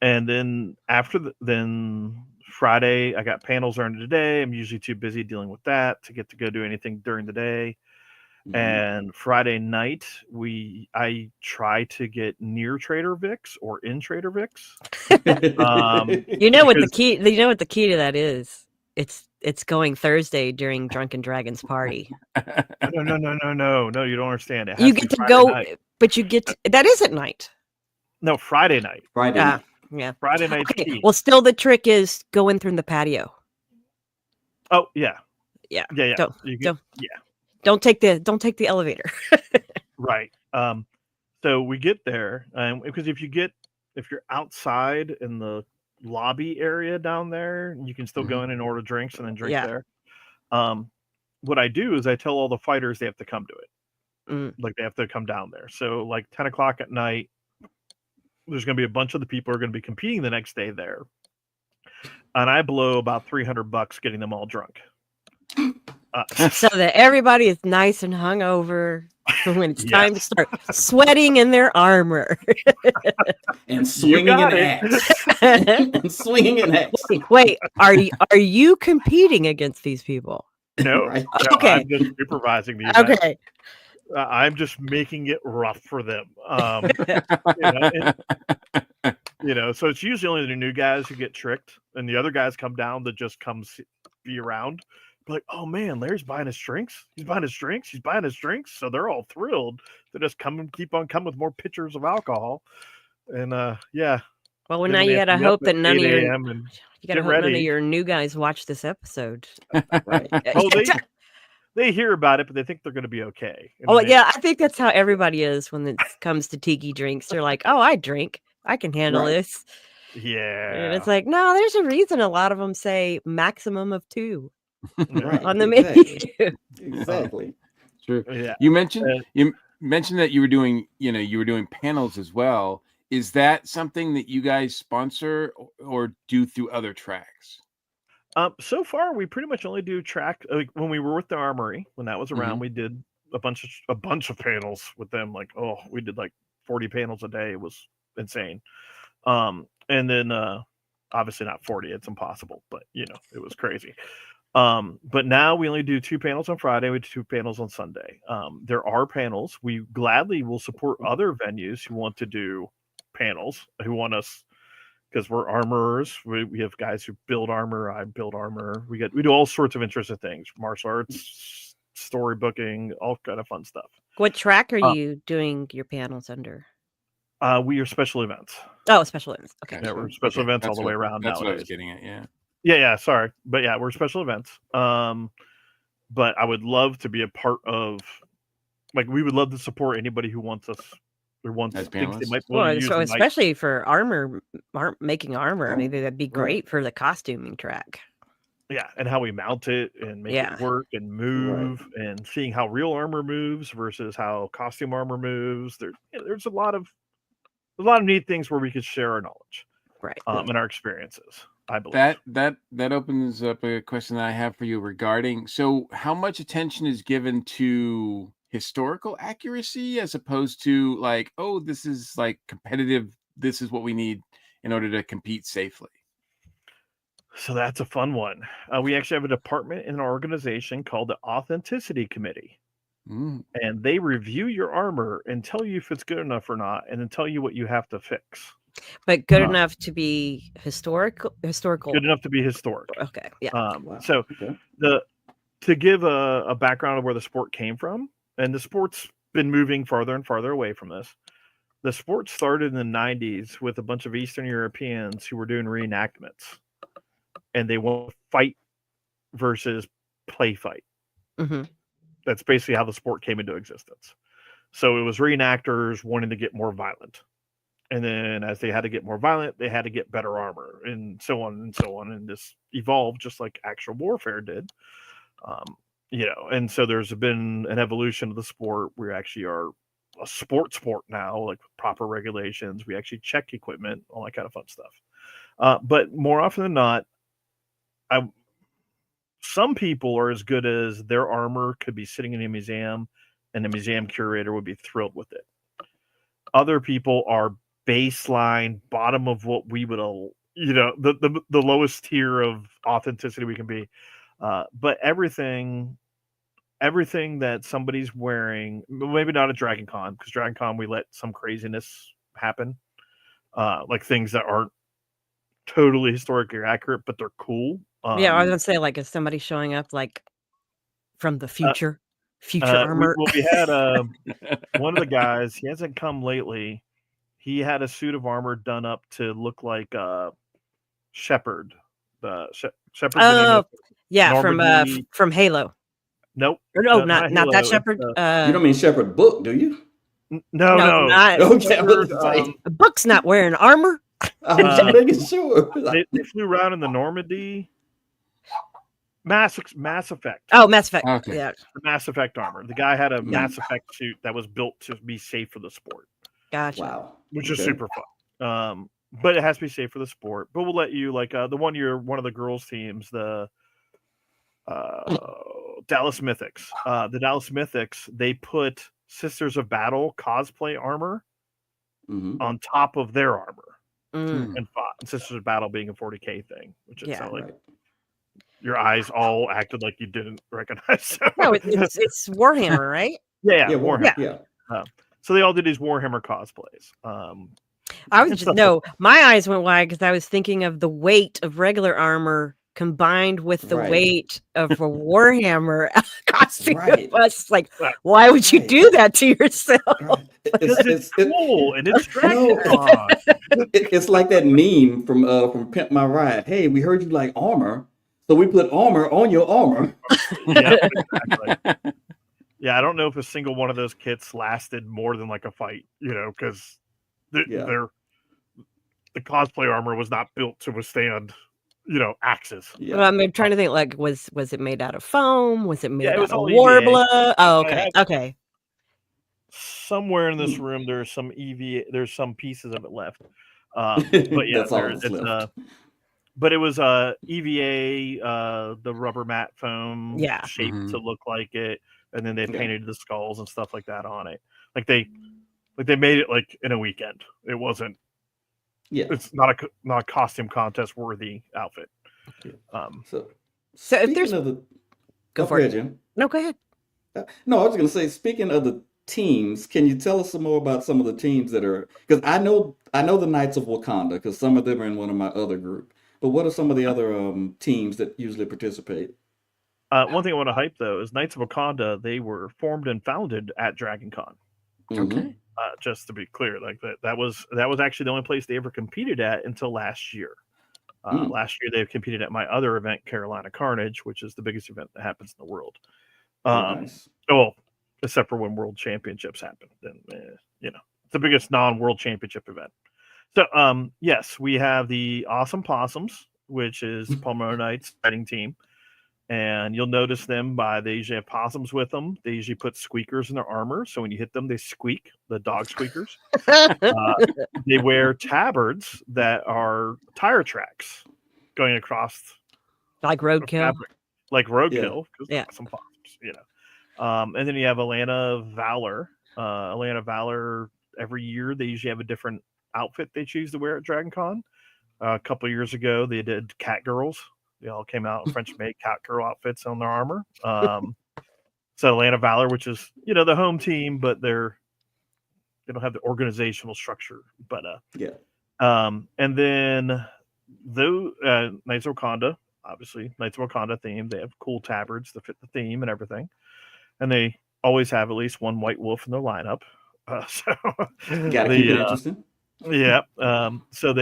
And then after then Friday, I got panels earned today. I'm usually too busy dealing with that to get to go do anything during the day. Mhm. And Friday night, I try to get near Trader Vic's or in Trader Vic's. You know what the because- key? You know what the key to that is? It's going Thursday during Drunken Dragons party. No, you don't understand. It has You to get be to Friday go, night. but you get to, that is at night. No, Friday night. Friday. Yeah, yeah. Friday night's Okay. key. Well, still the trick is going through the patio. Oh yeah. Yeah. Yeah. Don't- You don't- yeah. Don't take the elevator. Right. So we get there, because if you're outside in the lobby area down there, you can still go in and order drinks and then drink Yeah. there. What I do is I tell all the fighters they have to come to it. Mm. Like they have to come down there. So like 10 o'clock at night, there's going to be a bunch of the people who are going to be competing the next day there. And I blow about $300 getting them all drunk. So that everybody is nice and hungover when it's time to Yes. start sweating in their armor. And swinging an got it. axe. And swinging an axe. Wait, are you competing against these people? No, Right. no, Okay. I'm just supervising the event. Okay. I'm just making it rough for them. So it's usually only the new guys who get tricked, and the other guys come down that just be around. Be like, oh man, Larry's buying his drinks. He's buying his drinks. He's buying his drinks. So they're all thrilled. They just keep on coming with more pitchers of alcohol. And yeah. Well, Then now we you have gotta to be up hope at that none of 8 your a.m. and you gotta get hope none of ready. your new guys watch this episode. Right. Oh, they hear about it, but they think they're going to be okay. And Oh then they- yeah, I think that's how everybody is when it comes to tiki drinks. They're like, "Oh, I drink. I can handle Right. this." Yeah. And it's like, no, there's a reason a lot of them say maximum of 2 Right. on the Exactly. menu. Exactly. True. Yeah. You mentioned that you were doing panels as well. Is that something that you guys sponsor or do through other tracks? So far, we pretty much only do track. Like when we were with the Armory, when that was around, we did a bunch of panels with them. Like, we did like 40 panels a day. It was insane. And then obviously not 40. It's impossible, but it was crazy. But now we only do 2 panels on Friday. We do 2 panels on Sunday. There are panels. We gladly will support other venues who want to do panels, who want us. Because we're armorers, we have guys who build armor. I build armor. We do all sorts of interesting things: martial arts, storybooking, all kind of fun stuff. What track are you doing your panels under? We are special events. Oh, special events. Okay. Yeah, we're special events all the way around That's what I was nowadays. getting at. Yeah. Yeah. Sorry, but yeah, we're special events. But I would love to be a part of. Like, we would love to support anybody who wants us. As Thinks they panelists? might Well, use so the mic. especially for making armor. I mean, that'd be great for the costuming track. Yeah, and how we mount it and make Yeah. it work and move, and seeing how real armor moves versus how costume armor moves. There's a lot of neat things where we could share our knowledge, Right. and our experiences. I believe That opens up a question that I have for you regarding. So, how much attention is given to historical accuracy as opposed to like, oh, this is like competitive. This is what we need in order to compete safely. So that's a fun one. We actually have a department in our organization called the Authenticity Committee, and they review your armor and tell you if it's good enough or not, and then tell you what you have to fix. But good enough to be historical. Good enough to be historic. Okay. Yeah. Wow. So Okay. to give a background of where the sport came from, and the sport's been moving farther and farther away from this. The sport started in the 90s with a bunch of Eastern Europeans who were doing reenactments, and they want to fight versus play fight. Mm-hmm. That's basically how the sport came into existence. So it was reenactors wanting to get more violent. And then as they had to get more violent, they had to get better armor and so on and so on. And this evolved just like actual warfare did. And so there's been an evolution of the sport. We actually are a sport now, like with proper regulations. We actually check equipment, all that kind of fun stuff. But more often than not, some people are as good as their armor could be sitting in a museum and the museum curator would be thrilled with it. Other people are baseline, bottom of what we would, the lowest tier of authenticity we can be. But everything that somebody's wearing, maybe not at Dragon Con, because Dragon Con we let some craziness happen, like things that aren't totally historically accurate, but they're cool. Yeah, I was gonna say, like, is somebody showing up like from the future armor? We had one of the guys. He hasn't come lately. He had a suit of armor done up to look like Shepard. Shepard's the name of yeah, Normandy. from Halo. Nope. No, not that Shepard. You don't mean Shepard Book, do you? No. Not Okay, a Book's not wearing armor. I'm just making sure. They flew around in the Normandy. Mass Effect. Oh, Mass Effect. Okay. Yeah, The Mass Effect armor. The guy had a Mass Effect suit that was built to be safe for the sport. gotcha. Wow. Which is super fun. But it has to be safe for the sport. But we'll let you, like, the one of the girls' teams, the Dallas Mythics. The Dallas Mythics, they put Sisters of Battle cosplay armor on top of their armor and fought. And Sisters of Battle being a 40K thing, which is your eyes all acted like you didn't recognize. So. No, it's Warhammer, right? Yeah, Warhammer. Yeah. So they all did these Warhammer cosplays. I was my eyes went wide because I was thinking of the weight of regular armor combined with the weight of a Warhammer costume. Right. I was like, why would you do that to yourself? Right. It's cool and it's Dragon Con. It's like that meme from Pimp My Ride. Hey, we heard you like armor, so we put armor on your armor. Yeah, exactly. Yeah, I don't know if a single one of those kits lasted more than like a fight, because the cosplay armor was not built to withstand, axes. Yeah. Well, I'm trying to think, like, was it made out of foam? Was it made out of all Warbler? EVA. Oh, okay. Somewhere in this room, there's some EVA. There's some pieces of it left. But yeah, That's all that's left. But it was EVA, the rubber mat foam shaped to look like it, and then they painted the skulls and stuff like that on it. Like they made it like in a weekend. It wasn't. Yeah, it's not a costume contest worthy outfit. Yeah. So if there's go for it, Jim. No, go ahead. No, I was going to say, speaking of the teams, can you tell us some more about some of the teams that are? Because I know the Knights of Wakanda, because some of them are in one of my other group. But what are some of the other teams that usually participate? One thing I want to hype though is Knights of Wakanda. They were formed and founded at Dragon Con. Okay. Just to be clear, like that was actually the only place they ever competed at until last year. Last year they competed at my other event, Carolina Carnage, which is the biggest event that happens in the world. Nice. Well, except for when World Championships happen, then it's the biggest non-World Championship event. So yes, we have the Awesome Possums, which is Palmetto Knights fighting team. And you'll notice them they usually have possums with them. They usually put squeakers in their armor. So when you hit them, they squeak, the dog squeakers. They wear tabards that are tire tracks going across. Like roadkill. Like roadkill. Yeah. Some possums, and then you have Atlanta Valor. Atlanta Valor, every year, they usually have a different outfit they choose to wear at Dragon Con. A couple of years ago, they did Cat Girls. They all came out in French-made cat girl outfits on their armor. So Atlanta Valor, which is the home team, but they don't have the organizational structure. But and then Knights of Wakanda, obviously Knights of Wakanda theme. They have cool tabards to fit the theme and everything, and they always have at least one white wolf in their lineup. So gotta keep it interesting. Yeah. So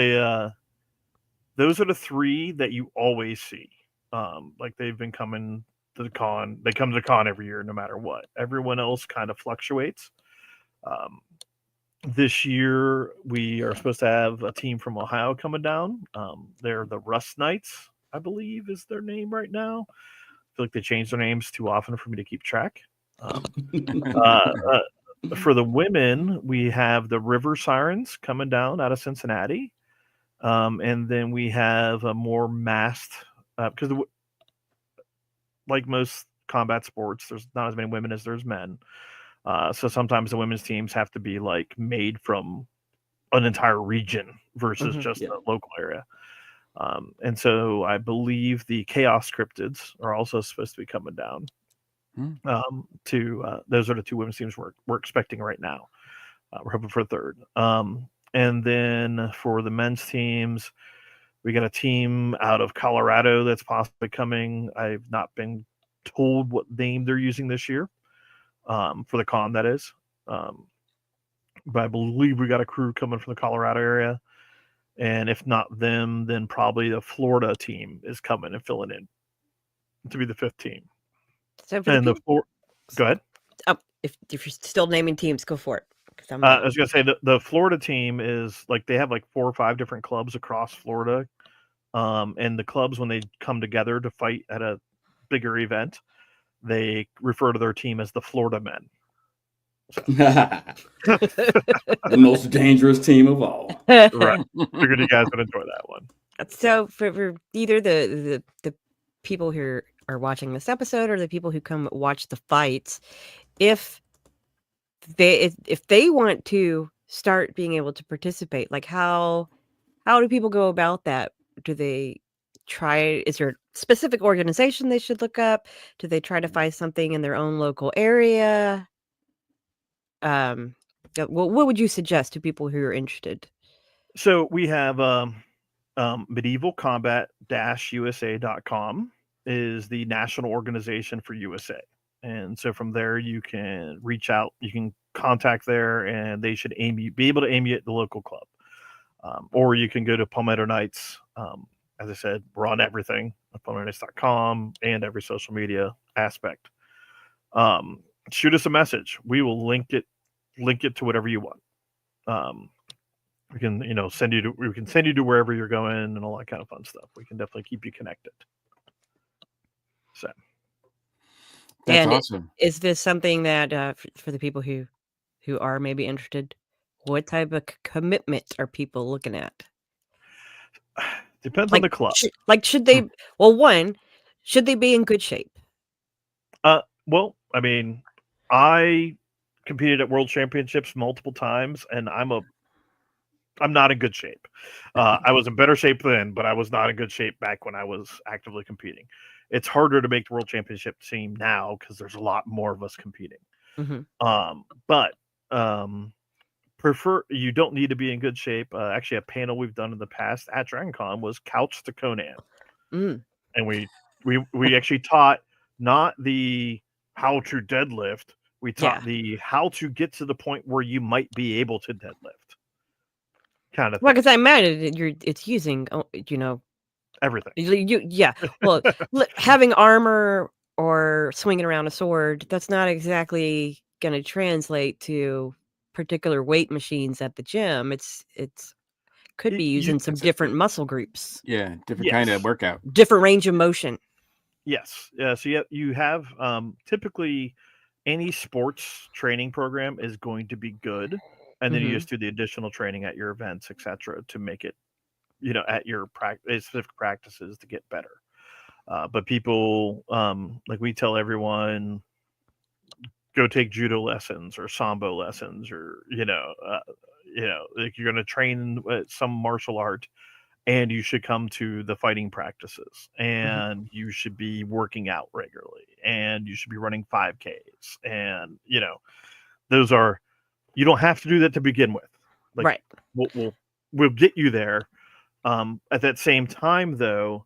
those are the three that you always see. Like they've been coming the con. They come to the con every year, no matter what. Everyone else kind of fluctuates. This year, we are supposed to have a team from Ohio coming down. They're the Rust Knights, I believe, is their name right now. I feel like they change their names too often for me to keep track. For the women, we have the River Sirens coming down out of Cincinnati. And then we have a more masked, because like most combat sports, there's not as many women as there's men. So sometimes the women's teams have to be like made from an entire region versus just a local area. And so I believe the Chaos Cryptids are also supposed to be coming down. Those are the two women's teams we're expecting right now. We're hoping for a third. And then for the men's teams, we got a team out of Colorado that's possibly coming. I've not been told what name they're using this year for the con, that is. But I believe we got a crew coming from the Colorado area. And if not them, then probably the Florida team is coming and filling in to be the fifth team. So go ahead. If you're still naming teams, go for it. I was going to say the Florida team is like they have like 4 or 5 different clubs across Florida. And the clubs, when they come together to fight at a bigger event, they refer to their team as the Florida Men. The most dangerous team of all. Right. Figured you guys would enjoy that one. So for either the people who are watching this episode or the people who come watch the fights, if they want to start being able to participate, like how do people go about that? Do they try? Is there a specific organization they should look up? Do they try to find something in their own local area? What would you suggest to people who are interested? So we have medievalcombat-usa.com is the national organization for USA. And so from there, you can reach out, you can contact there, and they should be able to aim you at the local club. Or you can go to Palmetto Knights. As I said, we're on everything, palmettoknights.com and every social media aspect. Shoot us a message. We will link it to whatever you want. We can, send you to wherever you're going and all that kind of fun stuff. We can definitely keep you connected. So that's awesome. Is this something that for the people who are maybe interested, what type of commitment are people looking at? Depends on the club. Should they? Should they be in good shape? Well, I mean, I competed at World Championships multiple times, and I'm not in good shape. I was in better shape then, but I was not in good shape back when I was actively competing. It's harder to make the World Championship team now because there's a lot more of us competing. But you don't need to be in good shape. Actually, a panel we've done in the past at DragonCon was Couch to Conan, and we actually taught not the how to deadlift. We taught the how to get to the point where you might be able to deadlift. Kind of. Well, because I imagine it's using everything. Well, having armor or swinging around a sword, that's not exactly going to translate to particular weight machines at the gym. It's could be using some different muscle groups. Yeah, different kind of workout. Different range of motion. Yes. Yeah. So you have typically any sports training program is going to be good. And then you just do the additional training at your events, etc., to make it, at your specific practices to get better. But people, like we tell everyone, go take judo lessons or sambo lessons, or like you're going to train some martial art, and you should come to the fighting practices, and you should be working out regularly, and you should be running 5Ks, and those are. You don't have to do that to begin with. Right. We'll get you there. At that same time, though,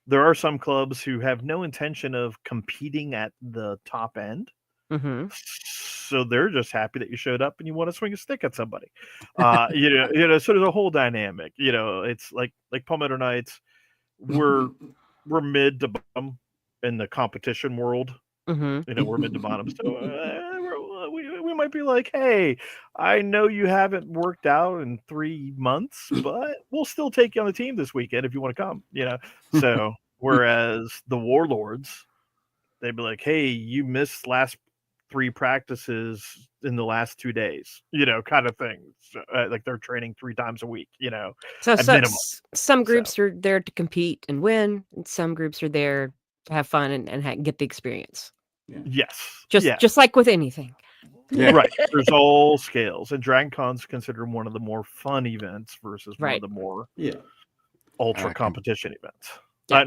there are some clubs who have no intention of competing at the top end. So they're just happy that you showed up and you want to swing a stick at somebody. So there's a whole dynamic. It's like Palmetto Knights. We're mid to bottom. in the competition world. Mm-hmm. We're mid to bottom, so we might be like, hey, I know you haven't worked out in 3 months, but we'll still take you on the team this weekend if you want to come. So whereas the Warlords, they'd be like, hey, you missed last 3 practices in the last 2 days, kind of thing. So, like they're training 3 times a week, So, at minimum. some groups are there to compete and win, and some groups are there to have fun and get the experience. Yes. Just like with anything. Yeah. Right. There's all scales, and Dragon Con's considered one of the more fun events versus one of the more ultra competition events.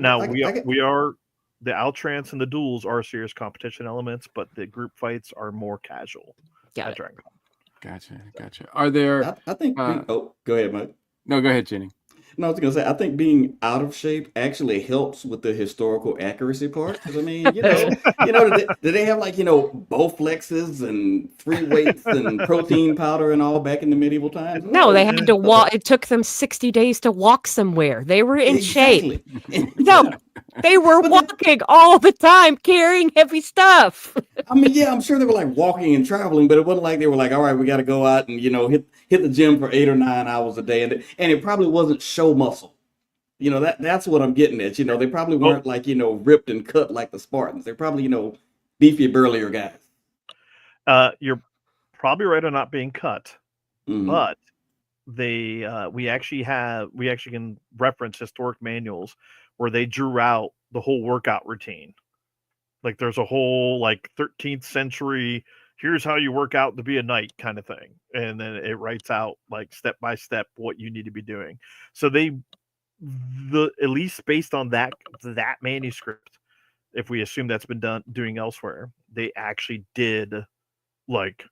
Now we are the Altrance and the duels are serious competition elements, but the group fights are more casual at Dragon Con. Gotcha. Are there? I think. Go ahead, Mike. No, go ahead, Jenny. No, I was gonna say, I think being out of shape actually helps with the historical accuracy part. Because I mean, did they have like Bowflexes and free weights and protein powder and all back in the medieval times? No, they had to walk. It took them 60 days to walk somewhere. They were in shape. No, they were walking all the time, carrying heavy stuff. I mean, yeah, I'm sure they were like walking and traveling, but it wasn't like they were like, all right, we got to go out and hit the gym for 8 or 9 hours a day, and it probably wasn't show muscle. That's what I'm getting at. They probably weren't like ripped and cut like the Spartans. They're probably beefy, burlier guys. You're probably right on not being cut, but we actually can reference historic manuals where they drew out the whole workout routine. Like there's a whole like 13th century, here's how you work out to be a knight kind of thing. And then it writes out like step by step what you need to be doing. So at least based on that manuscript, if we assume that's been doing elsewhere, they actually did like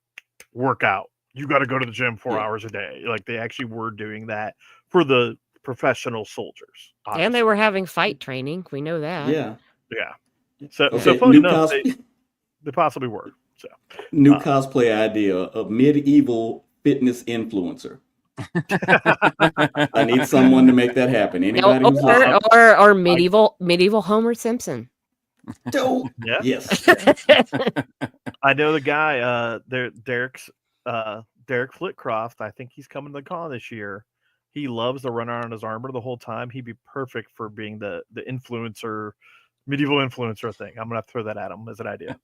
work out. You got to go to the gym 4 hours a day. Like they actually were doing that for the professional soldiers. Obviously. And they were having fight training. We know that. Yeah. So funny enough, they possibly were. So new cosplay idea of medieval fitness influencer. I need someone to make that happen. Anybody who's or medieval Homer Simpson. Yeah. Yes. I know the guy. Derek Flitcroft. I think he's coming to the con this year. He loves to run around in his armor the whole time. He'd be perfect for being the influencer. Medieval influencer thing. I'm gonna have to throw that at him as an idea.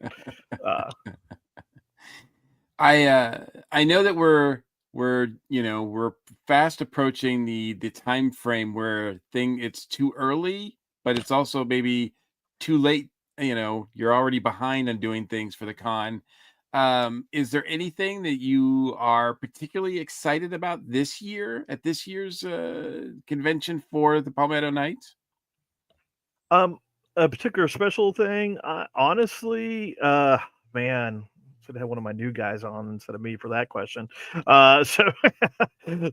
I know that we're fast approaching the time frame where it's too early, but it's also maybe too late. You're already behind on doing things for the con. Is there anything that you are particularly excited about this year at this year's convention for the Palmetto Knights? A particular special thing, honestly, man, should have had one of my new guys on instead of me for that question. So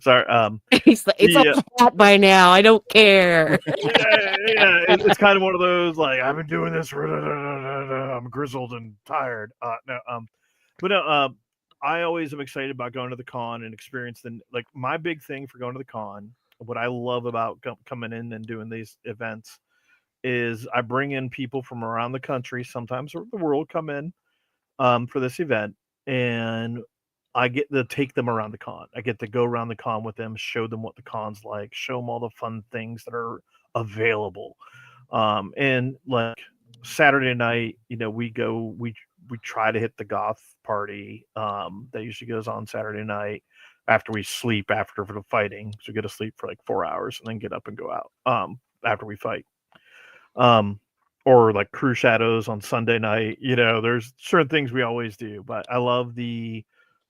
sorry. It's all hot by now. I don't care. It's kind of one of those like I've been doing this. I'm grizzled and tired. I always am excited about going to the con and experiencing like my big thing for going to the con. What I love about coming in and doing these events is I bring in people from around the country, sometimes the world, come in for this event, and I get to take them around the con. I get to go around the con with them, show them what the con's like, show them all the fun things that are available. And like Saturday night, we try to hit the goth party that usually goes on Saturday night after we sleep after the fighting. So we get to sleep for like 4 hours and then get up and go out after we fight. Or like Crew Shadows on Sunday night. There's certain things we always do, but I love the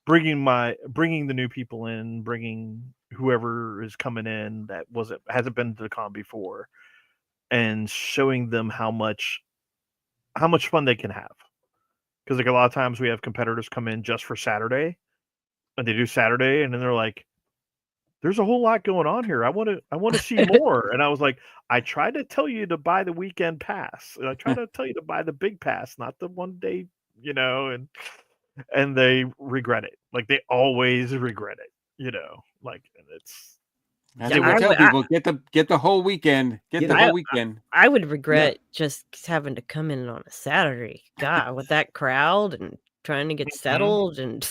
bringing the new people in, bringing whoever is coming in that hasn't been to the con before, and showing them how much fun they can have. Because like a lot of times we have competitors come in just for Saturday, and they do Saturday, and then they're like, there's a whole lot going on here. I want to see more. And I was like, I tried to tell you to buy the weekend pass. I tried to tell you to buy the big pass, not the 1 day, and they regret it. Like they always regret it, like, and it's That's Yeah, what we I tell would- people. Get the whole weekend. Get Yeah. the whole weekend. I would regret just having to come in on a Saturday. God, with that crowd and trying to get settled and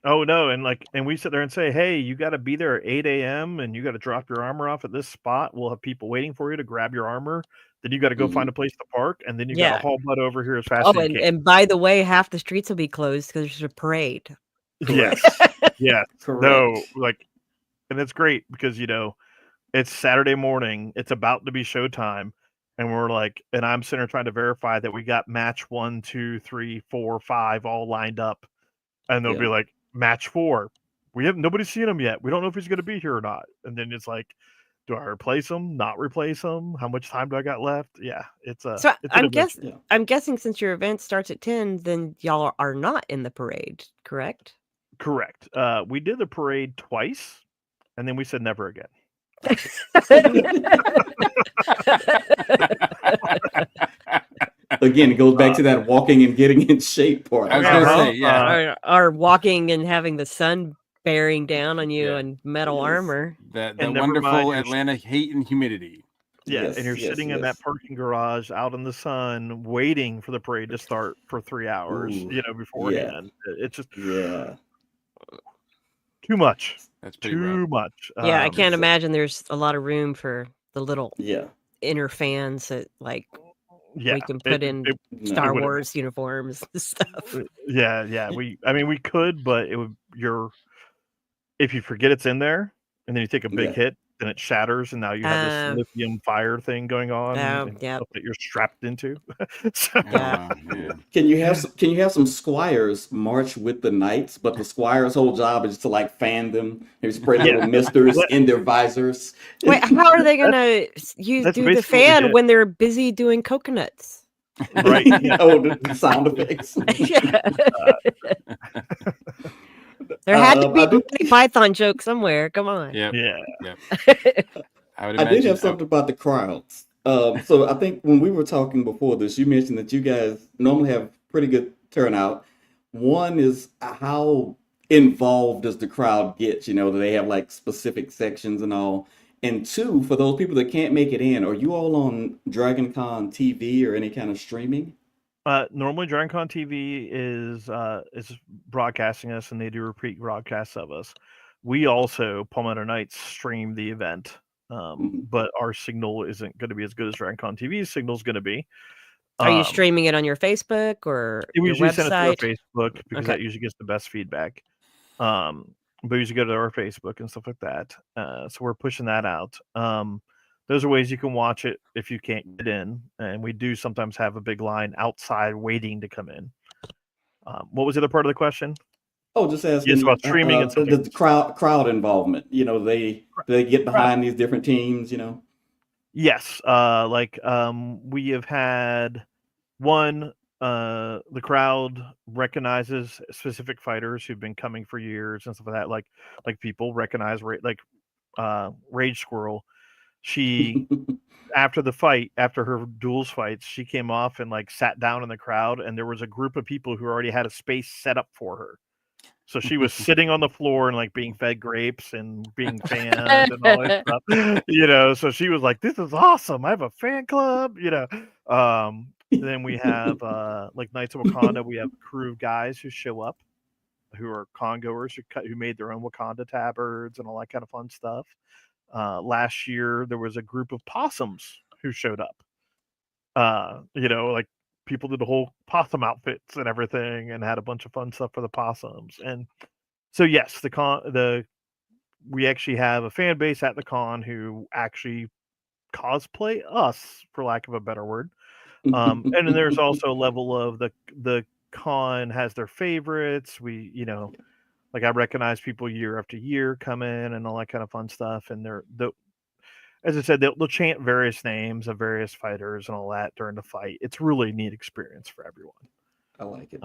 Oh no, and we sit there and say, hey, you got to be there at 8 a.m. and you got to drop your armor off at this spot. We'll have people waiting for you to grab your armor. Then you got to go find a place to park, and then you got Yeah. to haul butt over here as fast oh, as you can. and by the way, half the streets will be closed because there's a parade. Yes, yes, Correct. no, and it's great because it's Saturday morning, it's about to be showtime, and we're and I'm sitting there trying to verify that we got match 1, 2, 3, 4, 5 all lined up, and they'll be like, match 4, nobody's seen him yet. We don't know if he's going to be here or not. And then it's like, do I replace him? Not replace him? How much time do I got left? Yeah, it's a. So it's an adventure. I'm guessing since your event starts at 10, then y'all are not in the parade, correct? Correct. We did the parade twice, and then we said never again. Again, it goes back to that walking and getting in shape part. I was going to say, yeah. Or walking and having the sun bearing down on you and metal armor. The And never wonderful mind, Atlanta heat and humidity. Yeah, Yes, and you're yes, sitting in that yes. parking garage out in the sun, waiting for the parade to start for 3 hours, Ooh, beforehand. It's just Yeah. too much. That's pretty Too rough. much. Yeah, I can't imagine there's a lot of room for the little Yeah. inner fans that Yeah, we can put in No. Star wouldn't- Wars uniforms and stuff. Yeah. We could, but if you forget it's in there, and then you take a big hit, then it shatters, and now you have this lithium fire thing going on, and stuff that you're strapped into. So, Yeah. Can you have some squires march with the knights, but the squire's whole job is to fan them. They spray little misters in their visors. Wait, how are they gonna do that's the basically what we fan did. when they're busy doing coconuts? Right? Yeah. Oh, the sound effects. There had to be I a do- Monty Python joke somewhere. Come on. Yep. Yeah. Yep. I would I imagine. did have something about the crowds. So I think when we were talking before this, you mentioned that you guys normally have pretty good turnout. One is how involved does the crowd get? Do they have specific sections and all? And two, for those people that can't make it in, are you all on DragonCon TV or any kind of streaming? Normally, DragonCon TV is broadcasting us, and they do repeat broadcasts of us. We also, Palmetto Knights, stream the event, but our signal isn't going to be as good as DragonCon TV's signal is going to be. Are you streaming it on your Facebook or We your usually send it to our website? Facebook because that usually gets the best feedback. But we usually go to our Facebook and stuff like that. So we're pushing that out. Those are ways you can watch it if you can't get in, and we do sometimes have a big line outside waiting to come in. What was the other part of the question? Oh, just asking. Yes, about streaming and stuff. The crowd involvement. They get behind these different teams. Yes, we have had one. The crowd recognizes specific fighters who've been coming for years and stuff like that. Like people recognize Rage Squirrel. She after her duels fights, she came off and sat down in the crowd, and there was a group of people who already had a space set up for her. So she was sitting on the floor and being fed grapes and being fanned and all that stuff. So she was like, "This is awesome. I have a fan club." Then we have Knights of Wakanda. We have a crew of guys who show up, who are con goers who made their own Wakanda tabards and all that kind of fun stuff. Last year there was a group of possums who showed up. People did the whole possum outfits and everything and had a bunch of fun stuff for the possums. And so yes, we actually have a fan base at the con who actually cosplay us, for lack of a better word. And then there's also a level of the con has their favorites. I recognize people year after year come in and all that kind of fun stuff. And as I said, they'll chant various names of various fighters and all that during the fight. It's really a neat experience for everyone. I like it.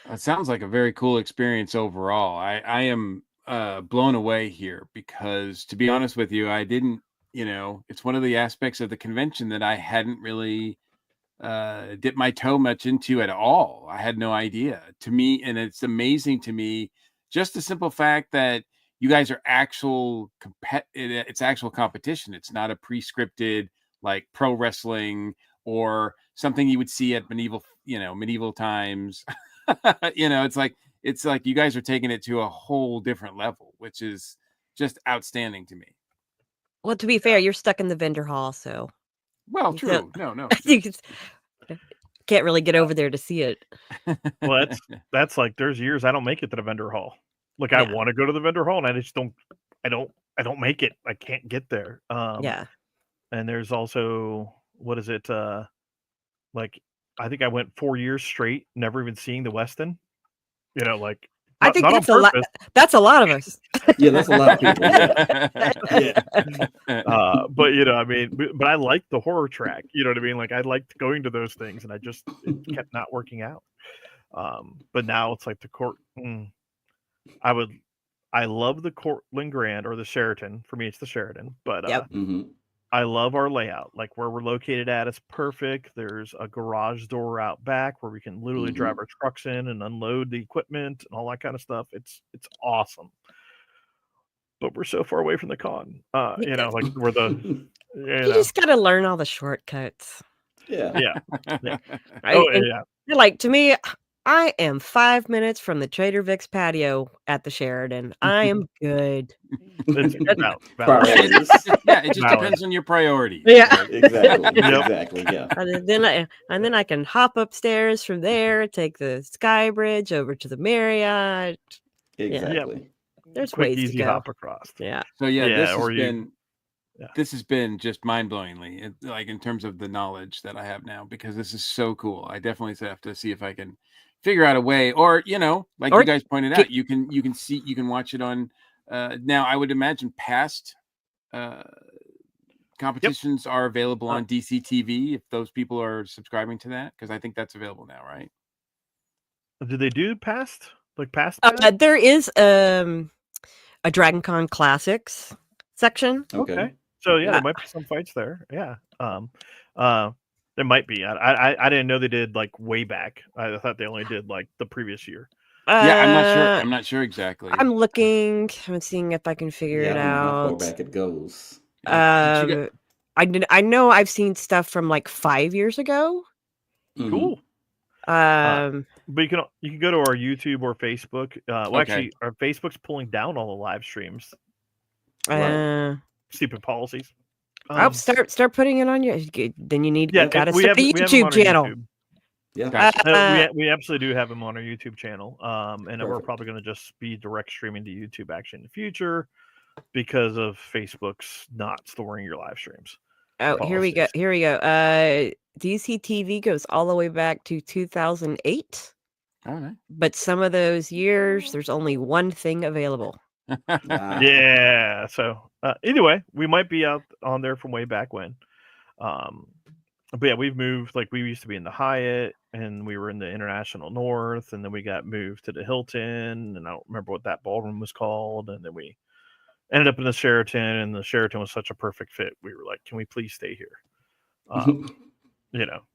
It sounds like a very cool experience overall. I am blown away here because, to be honest with you, I didn't, it's one of the aspects of the convention that I hadn't really dipped my toe much into at all. I had no idea. To me, and it's amazing to me, just the simple fact that you guys are it's actual competition. It's not a pre-scripted like pro wrestling or something you would see at medieval times. It's like you guys are taking it to a whole different level, which is just outstanding to me. Well, to be fair, you're stuck in the vendor hall, so Well, you true. don't- No. you can't really get over there to see it. Well, that's like there's years I don't make it to the vendor hall. Like I Yeah. want to go to the vendor hall and I just don't. I don't make it. I can't get there. Yeah. And there's also what is it? Like I think I went 4 years straight, never even seeing the Westin. Like I think not that's on a lot. purpose. That's a lot of us. Yeah, that's a lot of people. Yeah. But I mean, but I like the horror track. You know what I mean? Like I liked going to those things, and it kept not working out. But now it's like the court. I love the Cortland Grand or the Sheraton. For me, it's the Sheraton. But Yep. I love our layout. Like where we're located at is perfect. There's a garage door out back where we can literally drive our trucks in and unload the equipment and all that kind of stuff. It's awesome. But we're so far away from the con. Like we're the You just got to learn all the shortcuts. Yeah. Like to me, I am 5 minutes from the Trader Vic's patio at the Sheraton. I am good. It's Priorities. It just depends on your priorities. Yeah. Right? Exactly. Yeah. And then I can hop upstairs from there, take the Sky Bridge over to the Marriott. Exactly. There's quick, ways easy to go. hop across. Yeah. So this has been just mind-blowingly, like in terms of the knowledge that I have now, because this is so cool. I definitely have to see if I can figure out a way, or you guys pointed out, you can watch it on now. I would imagine past competitions are available on DCTV if those people are subscribing to that, because I think that's available now, right? Do they do past? There is a DragonCon Classics section. Okay. So there might be some fights there. Yeah. There might be. I didn't know they did like way back. I thought they only did like the previous year. I'm not sure. I'm not sure exactly. I'm looking. I'm seeing if I can figure it I don't know how far out. back it goes. I know I've seen stuff from like 5 years ago. Cool. But you can go to our YouTube or Facebook. Actually, our Facebook's pulling down all the live streams. Stupid policies. I'll start putting it on your. Then you need. Yeah, you gotta we start have a them YouTube on channel. YouTube. Yeah, Gotcha. We absolutely do have them on our YouTube channel. And then we're probably going to just be direct streaming to YouTube actually in the future because of Facebook's not storing your live streams. Oh, here we go. DCTV goes all the way back to 2008. All right. But some of those years, there's only one thing available. Yeah. So anyway, we might be out on there from way back when. But yeah, we've moved. Like we used to be in the Hyatt, and we were in the International North, and then we got moved to the Hilton, and I don't remember what that ballroom was called, and then we ended up in the Sheraton, and the Sheraton was such a perfect fit. We were like, can we please stay here?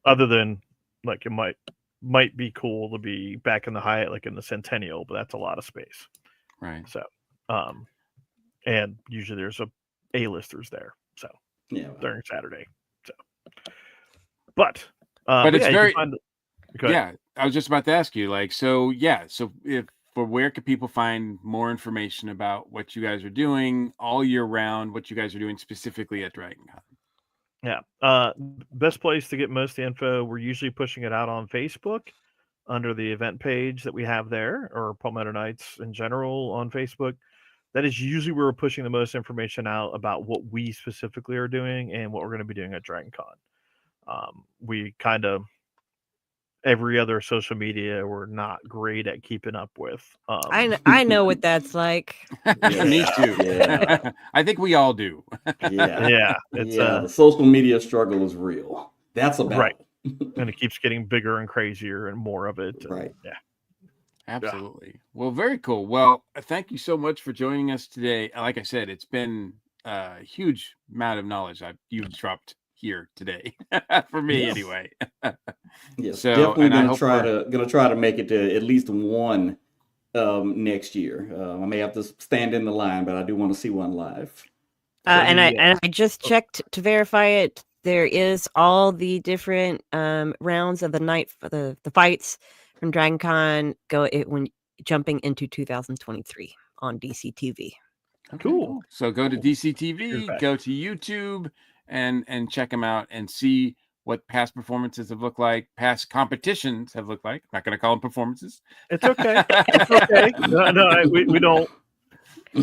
Other than like it might be cool to be back in the Hyatt, like in the Centennial, but that's a lot of space. Right. So, and usually there's A-listers there. So during Saturday. So, but it's very, I was just about to ask you, like, so where can people find more information about what you guys are doing all year round, what you guys are doing specifically at DragonCon? Yeah. Best place to get most of the info, we're usually pushing it out on Facebook under the event page that we have there, or Palmetto Knights in general on Facebook. That is usually where we're pushing the most information out about what we specifically are doing and what we're going to be doing at DragonCon. We kind of, every other social media, we're not great at keeping up with. I know what that's like. Me too. Yeah. I think we all do. Yeah. The social media struggle is real. That's about right. And it keeps getting bigger and crazier and more of it. Right. Yeah. Absolutely. Yeah. Well, very cool. Well, thank you so much for joining us today. Like I said, it's been a huge amount of knowledge you've dropped here today for me anyway. Yes, so definitely gonna try to make it to at least one next year. I may have to stand in the line, but I do want to see one live. And I just checked to verify it. There is all the different rounds of the night for the fights from Dragon Con when jumping into 2023 on DCTV. Okay, Cool. So go to Cool. DCTV, go to YouTube, and check them out and see what past performances have looked like, past competitions have looked like. I'm not going to call them performances. It's okay. It's okay. No, we don't.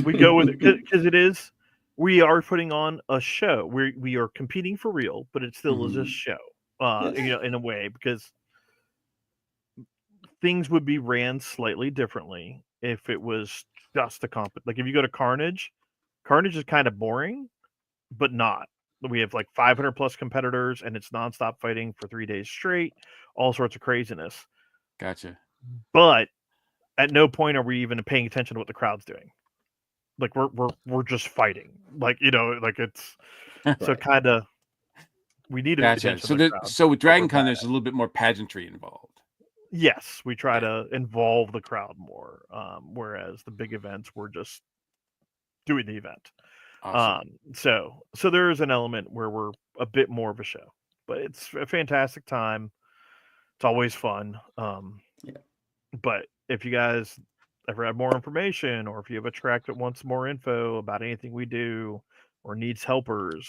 We go with it because it is. We are putting on a show. We are competing for real, but it still is a show. Yes. In a way, because things would be ran slightly differently if it was just a comp. Like if you go to Carnage is kind of boring, but not. We have like 500 plus competitors, and it's nonstop fighting for 3 days straight, all sorts of craziness. Gotcha. But at no point are we even paying attention to what the crowd's doing. Like we're just fighting. Like like it's so kind of we need Gotcha. So with Dragon Con, there's a little bit more pageantry involved. Yes, we try to involve the crowd more. Whereas the big events, we're just doing the event. Awesome. So there is an element where we're a bit more of a show, but it's a fantastic time. It's always fun. But if you guys ever have more information, or if you have a track that wants more info about anything we do or needs helpers,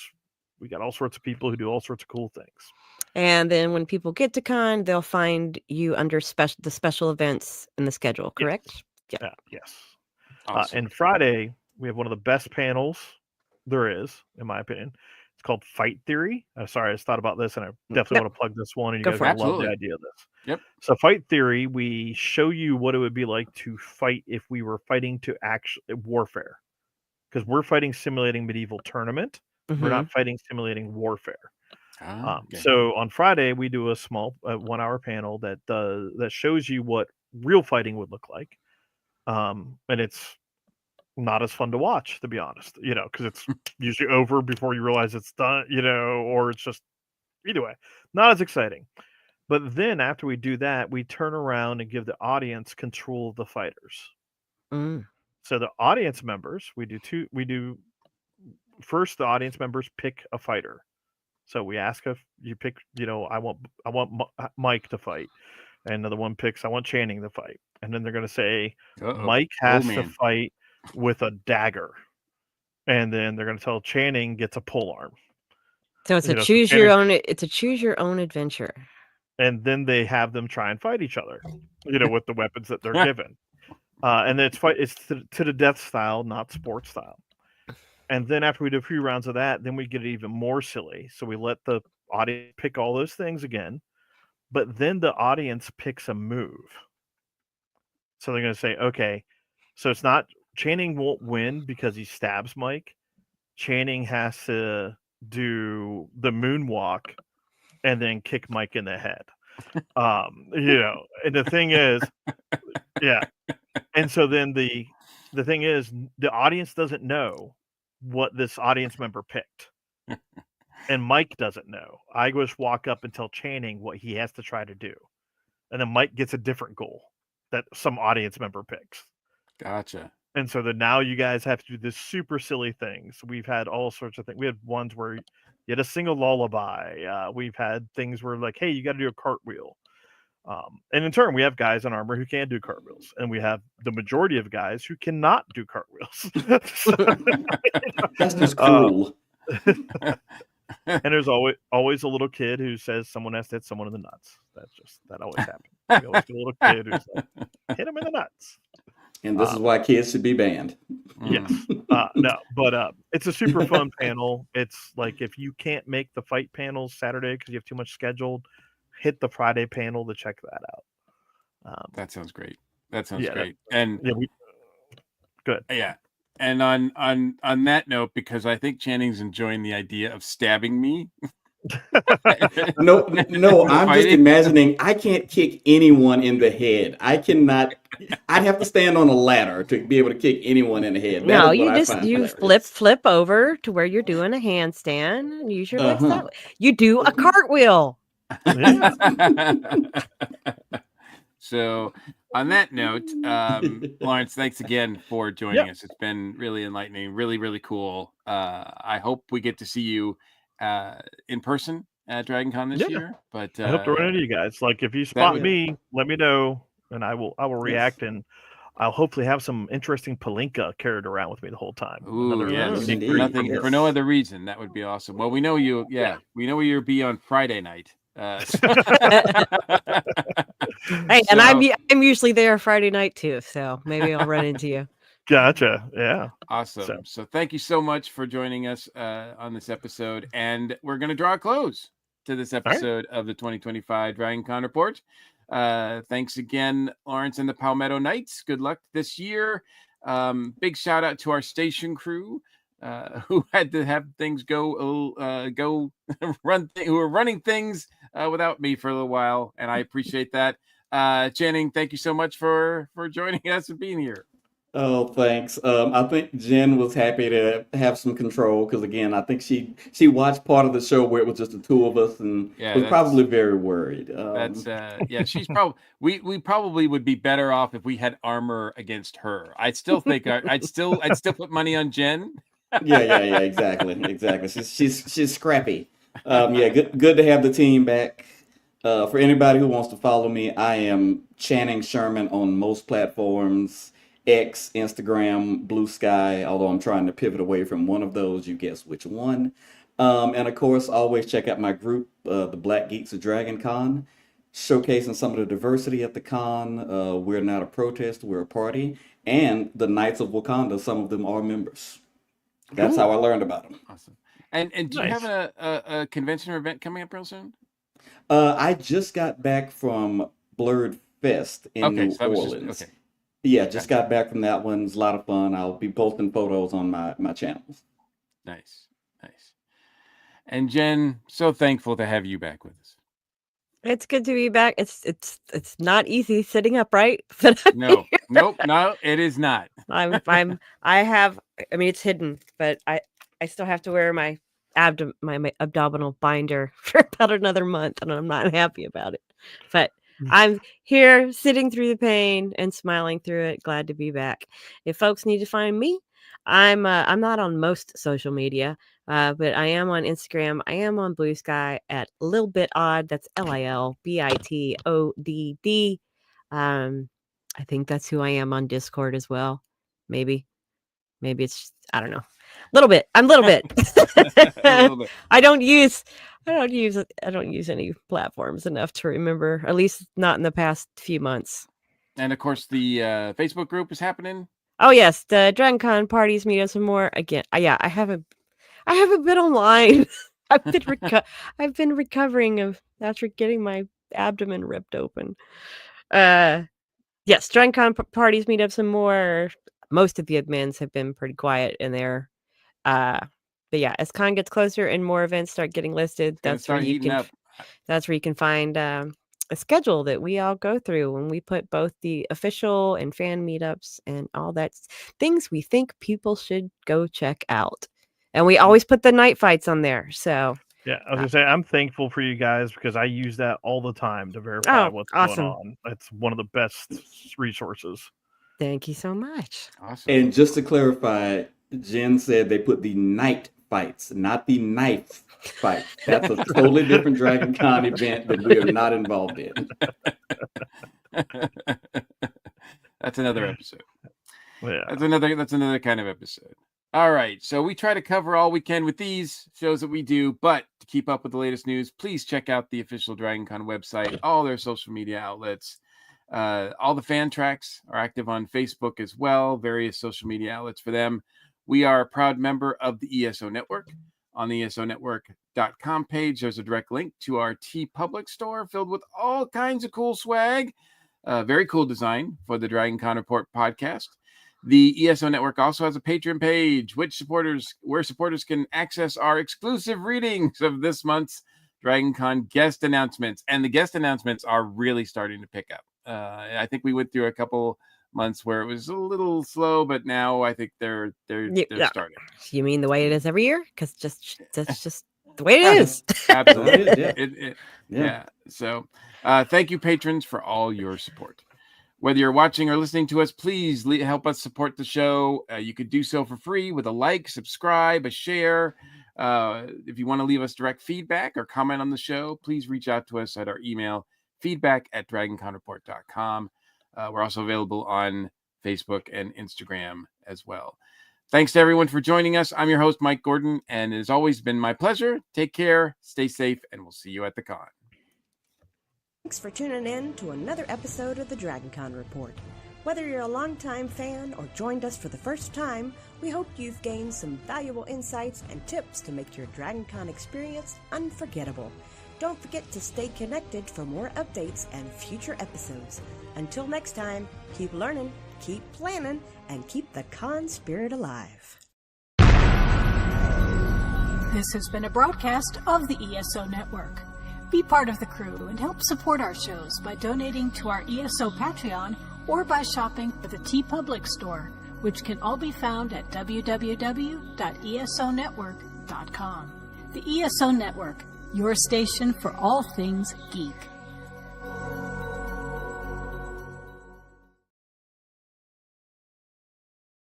we got all sorts of people who do all sorts of cool things. And then when people get to con, they'll find you under the special events in the schedule, correct? Yes. Yes. Awesome. And Friday, we have one of the best panels there is, in my opinion. It's called Fight Theory. Sorry, I just thought about this, and I definitely want to plug this one, and you guys are going to love the idea of this. Yep. So Fight Theory, we show you what it would be like to fight if we were fighting to warfare. Because we're fighting simulating medieval tournament. We're not fighting simulating warfare. Okay. So on Friday, we do a small 1 hour panel that shows you what real fighting would look like. And it's not as fun to watch, to be honest, because it's usually over before you realize it's done, or it's just, either way, not as exciting. But then after we do that, we turn around and give the audience control of the fighters. So the audience members, first the audience members pick a fighter. So we ask if you pick, I want Mike to fight. And another one picks, I want Channing to fight. And then they're going to say, Mike has to fight with a dagger. And then they're going to tell Channing gets a pole arm. So it's choose your own adventure. And then they have them try and fight each other, with the weapons that they're given. And then it's to the death style, not sports style. And then after we do a few rounds of that, then we get even more silly. So we let the audience pick all those things again, but then the audience picks a move. So they're going to say, okay, so it's not Channing won't win because he stabs Mike. Channing has to do the moonwalk and then kick Mike in the head. And the thing is, And so then the thing is, the audience doesn't know what this audience member picked. And Mike doesn't know. I just walk up and tell Channing what he has to try to do. And then Mike gets a different goal that some audience member picks. Gotcha. And so then now you guys have to do this super silly things. We've had all sorts of things. We had ones where you had to sing a lullaby. We've had things where like, hey, you got to do a cartwheel. And in turn, we have guys in armor who can do cartwheels, and we have the majority of guys who cannot do cartwheels. That's just cool. And there's always a little kid who says someone has to hit someone in the nuts. That always happens. We always get a little kid who's like, hit him in the nuts. And this is why kids should be banned. Yes. No, but it's a super fun panel. It's like if you can't make the fight panels Saturday because you have too much scheduled, hit the Friday panel to check that out. That sounds great. Great. And good. Yeah. And on that note, because I think Channing's enjoying the idea of stabbing me. No, I'm just imagining I can't kick anyone in the head. I cannot. I'd have to stand on a ladder to be able to kick anyone in the head. No, you flip over to where you're doing a handstand and use your legs that way. You do a cartwheel. So on that note, Laurence, thanks again for joining us. It's been really enlightening, really, really cool. I hope we get to see you in person at Dragon Con this year. But I hope to run into you guys. Like, if you spot me, let me know, and I will react, and I'll hopefully have some interesting Palinka carried around with me the whole time. Ooh, yes. For no other reason. That would be awesome. Well, we know you. Yeah, we know where you'll be on Friday night. Hey, and I'm usually there Friday night too, so maybe I'll run into you. Gotcha. Yeah. Awesome. So thank you so much for joining us on this episode, and we're going to draw a close to this episode of the 2025 Dragon Con Report. Thanks again, Laurence and the Palmetto Knights. Good luck this year. Big shout out to our station crew who had to have things go run. Who were running things without me for a little while, and I appreciate that. Channing, thank you so much for joining us and being here. Oh, thanks. I think Jen was happy to have some control because, again, I think she watched part of the show where it was just the two of us and was probably very worried. She's probably we probably would be better off if we had armor against her. I still think I'd still put money on Jen. Yeah, exactly. She's scrappy. Good to have the team back. For anybody who wants to follow me, I am Channing Sherman on most platforms. X, Instagram, Blue Sky, although I'm trying to pivot away from one of those, you guess which one. And of course, always check out my group, the Black Geeks of Dragon Con, showcasing some of the diversity at the con. We're not a protest, we're a party. And the Knights of Wakanda, some of them are members. That's how I learned about them. Awesome. And do you have a convention or event coming up real soon? I just got back from Blurred Fest in New Orleans. Just got back from that one. It's a lot of fun. I'll be posting photos on my channels. Nice. And Jen, so thankful to have you back with us. It's good to be back. It's not easy sitting upright. No, it is not. It's hidden, but I still have to wear my abdominal binder for about another month, and I'm not happy about it. But I'm here sitting through the pain and smiling through it. Glad to be back. If folks need to find me, I'm not on most social media, but I am on Instagram. I am on Blue Sky at Lil Bit Odd. That's LILBITODD. I think that's who I am on Discord as well. Maybe it's, I don't know. I'm a little bit. I don't use any platforms enough to remember, at least not in the past few months. And of course, the Facebook group is happening. Oh yes, the Dragon Con parties, meetups, and more. Again, I haven't been online. I've been recovering after getting my abdomen ripped open. Yes, Dragon Con parties, meetups, and more. Most of the admins have been pretty quiet in there. But yeah, as con gets closer and more events start getting listed, that's where you can find a schedule that we all go through when we put both the official and fan meetups and all that things we think people should go check out. And we always put the night fights on there. So yeah, I was gonna say I'm thankful for you guys because I use that all the time to verify what's going on. It's one of the best resources. Thank you so much. Awesome. And just to clarify, Jen said they put the night fights, not the knife fight. That's a totally different Dragon Con event that we are not involved in. That's another episode. Yeah. That's another kind of episode. All right. So we try to cover all we can with these shows that we do, but to keep up with the latest news, please check out the official Dragon Con website, all their social media outlets. All the fan tracks are active on Facebook as well, various social media outlets for them. We are a proud member of the ESO Network. On the ESOnetwork.com page, there's a direct link to our TeePublic store filled with all kinds of cool swag. Very cool design for the Dragon Con Report podcast. The ESO Network also has a Patreon page, where supporters can access our exclusive readings of this month's Dragon Con guest announcements. And the guest announcements are really starting to pick up. I think we went through a couple months where it was a little slow, but now I think they're starting. You mean the way it is every year? Because that's just The way it is. Absolutely. Yeah. Yeah. So thank you, patrons, for all your support. Whether you're watching or listening to us, please help us support the show. You could do so for free with a like, subscribe, a share. If you want to leave us direct feedback or comment on the show, please reach out to us at our email, feedback@dragonconreport.com. We're also available on Facebook and Instagram as well. Thanks to everyone for joining us. I'm your host, Mike Gordon, and it has always been my pleasure. Take care, stay safe, and we'll see you at the con. Thanks for tuning in to another episode of the DragonCon Report. Whether you're a longtime fan or joined us for the first time, we hope you've gained some valuable insights and tips to make your DragonCon experience unforgettable. Don't forget to stay connected for more updates and future episodes. Until next time, keep learning, keep planning, and keep the con spirit alive. This has been a broadcast of the ESO Network. Be part of the crew and help support our shows by donating to our ESO Patreon or by shopping for the TeePublic store, which can all be found at www.esonetwork.com. The ESO Network, your station for all things geek.